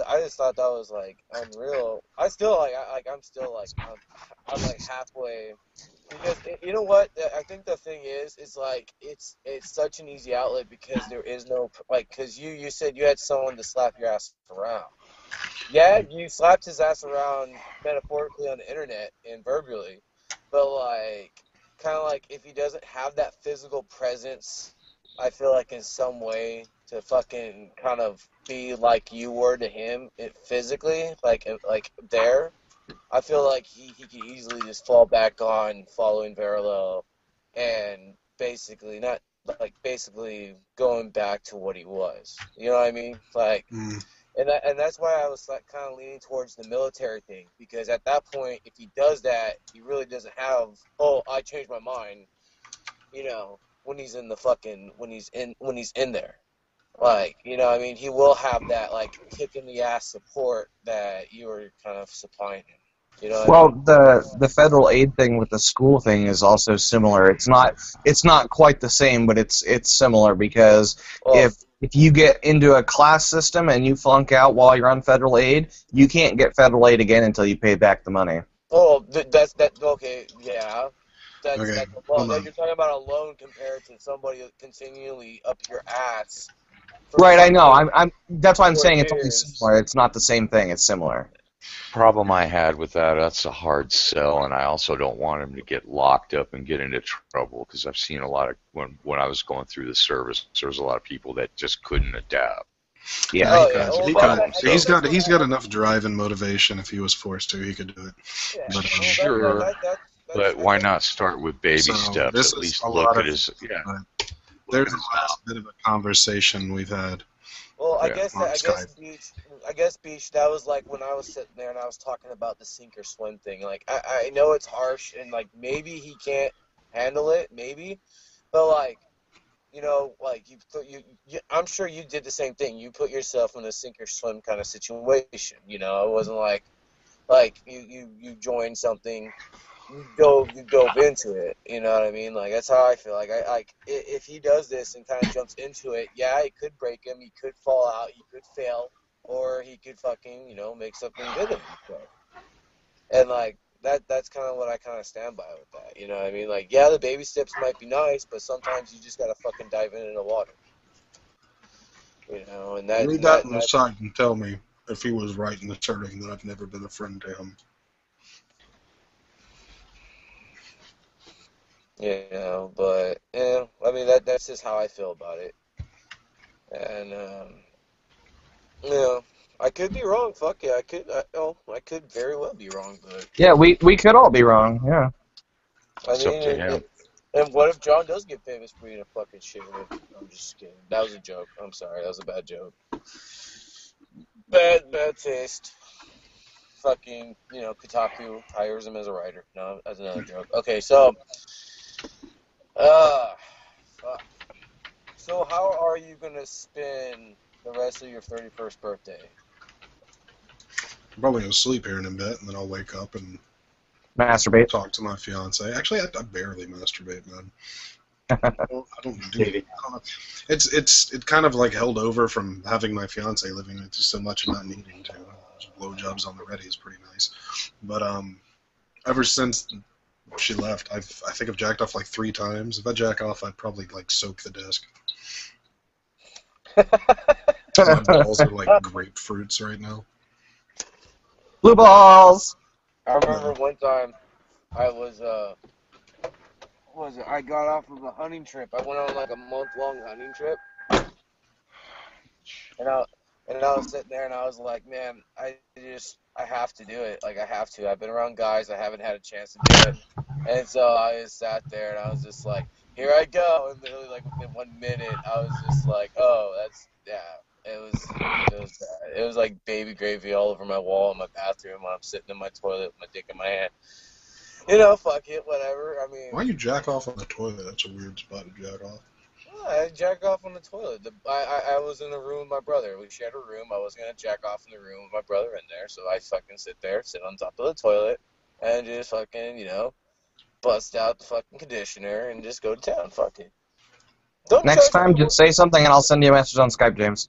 I just thought that was like unreal. I'm still like halfway, because you know what? I think the thing is like it's such an easy outlet because there is no because you said you had someone to slap your ass around. Yeah, you slapped his ass around metaphorically on the internet and verbally, but like, kind of like if he doesn't have that physical presence, I feel like in some way to fucking kind of be like you were to him physically, like there, I feel like he could easily just fall back on following Verillo and basically going back to what he was. You know what I mean? Like. And that's why I was like kind of leaning towards the military thing, because at that point, if he does that, he really doesn't have, I changed my mind, you know, when he's in there, like, you know, I mean, he will have that like kick in the ass support that you were kind of supplying him. You know well, I mean? the federal aid thing with the school thing is also similar. It's not quite the same, but it's similar because if you get into a class system and you flunk out while you're on federal aid, you can't get federal aid again until you pay back the money. Oh, that's okay, yeah. That's a loan. You're talking about a loan compared to somebody continually up your ass. Right, I know. That's why I'm saying it's only similar. It's not the same thing. It's similar. Problem I had with that's a hard sell, and I also don't want him to get locked up and get into trouble, because I've seen a lot of when I was going through the service, there was a lot of people that just couldn't adapt. Yeah, he's got enough drive and motivation. If he was forced to, he could do it. Yeah. But, sure, but why not start with baby steps? At least look at his There's the last bit of a conversation we've had. Well, I guess Beach, that was like when I was sitting there and I was talking about the sink or swim thing. Like, I know it's harsh and like maybe he can't handle it, maybe, but like, you know, like I'm sure you did the same thing. You put yourself in a sink or swim kind of situation. You know, it wasn't like you joined something. You dove into it, you know what I mean? Like, that's how I feel. Like, if he does this and kind of jumps into it, yeah, it could break him. He could fall out. He could fail, or he could fucking, you know, make something good of himself. And like, that's kind of what I kind of stand by with that. You know what I mean? Like, yeah, the baby steps might be nice, but sometimes you just gotta fucking dive in the water. You know, and that. Read that on the side and tell me if he was right in asserting that I've never been a friend to him. You know, but yeah, I mean that's just how I feel about it. And you know, I could be wrong. Fuck yeah, I could very well be wrong, but yeah, we could all be wrong. Yeah. I mean, and what if John does get famous for eating a fucking shit? I'm just kidding. That was a joke. I'm sorry. That was a bad joke. Bad taste. Fucking, you know, Kotaku hires him as a writer. No, that's another joke. Okay, so, fuck. So how are you gonna spend the rest of your 31st birthday? I'm probably gonna sleep here in a bit, and then I'll wake up and masturbate. Talk to my fiance. Actually, I barely masturbate, man. I don't do it. It's kind of like held over from having my fiance living with so much and not needing to. Blowjobs on the ready is pretty nice, but ever since she left, I think I've jacked off like 3 times. If I jack off, I'd probably like soak the disc. My balls are like grapefruits right now. Blue balls. I remember one time I was I got off of a hunting trip. I went on like a month-long hunting trip, and I was sitting there and I was like, man, I have to do it. Like, I have to. I've been around guys. I haven't had a chance to do it. And so I just sat there and I was just like, here I go. And literally, like, within 1 minute, I was just like, oh, that's, yeah. It was like baby gravy all over my wall in my bathroom when I'm sitting in my toilet with my dick in my hand. You know, fuck it, whatever. I mean, why you jack off on the toilet? That's a weird spot to jack off. I jack off on the toilet. I was in the room with my brother. We shared a room. I was gonna jack off in the room with my brother in there, so I fucking sit on top of the toilet, and just fucking, you know, bust out the fucking conditioner and just go to town. Fuck it. Next time, just say something and I'll send you a message on Skype, James.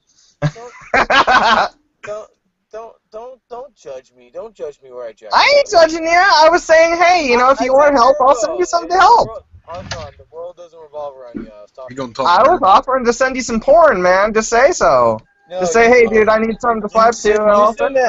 Don't judge me. Don't judge me where I jack. I ain't judging you. I was saying, hey, you know, if you want help, I'll send you something to help. The world doesn't revolve around you. I was offering to send you some porn, man. Just say so. No, just say, hey, dude, I need something to flap to, and I'll send it.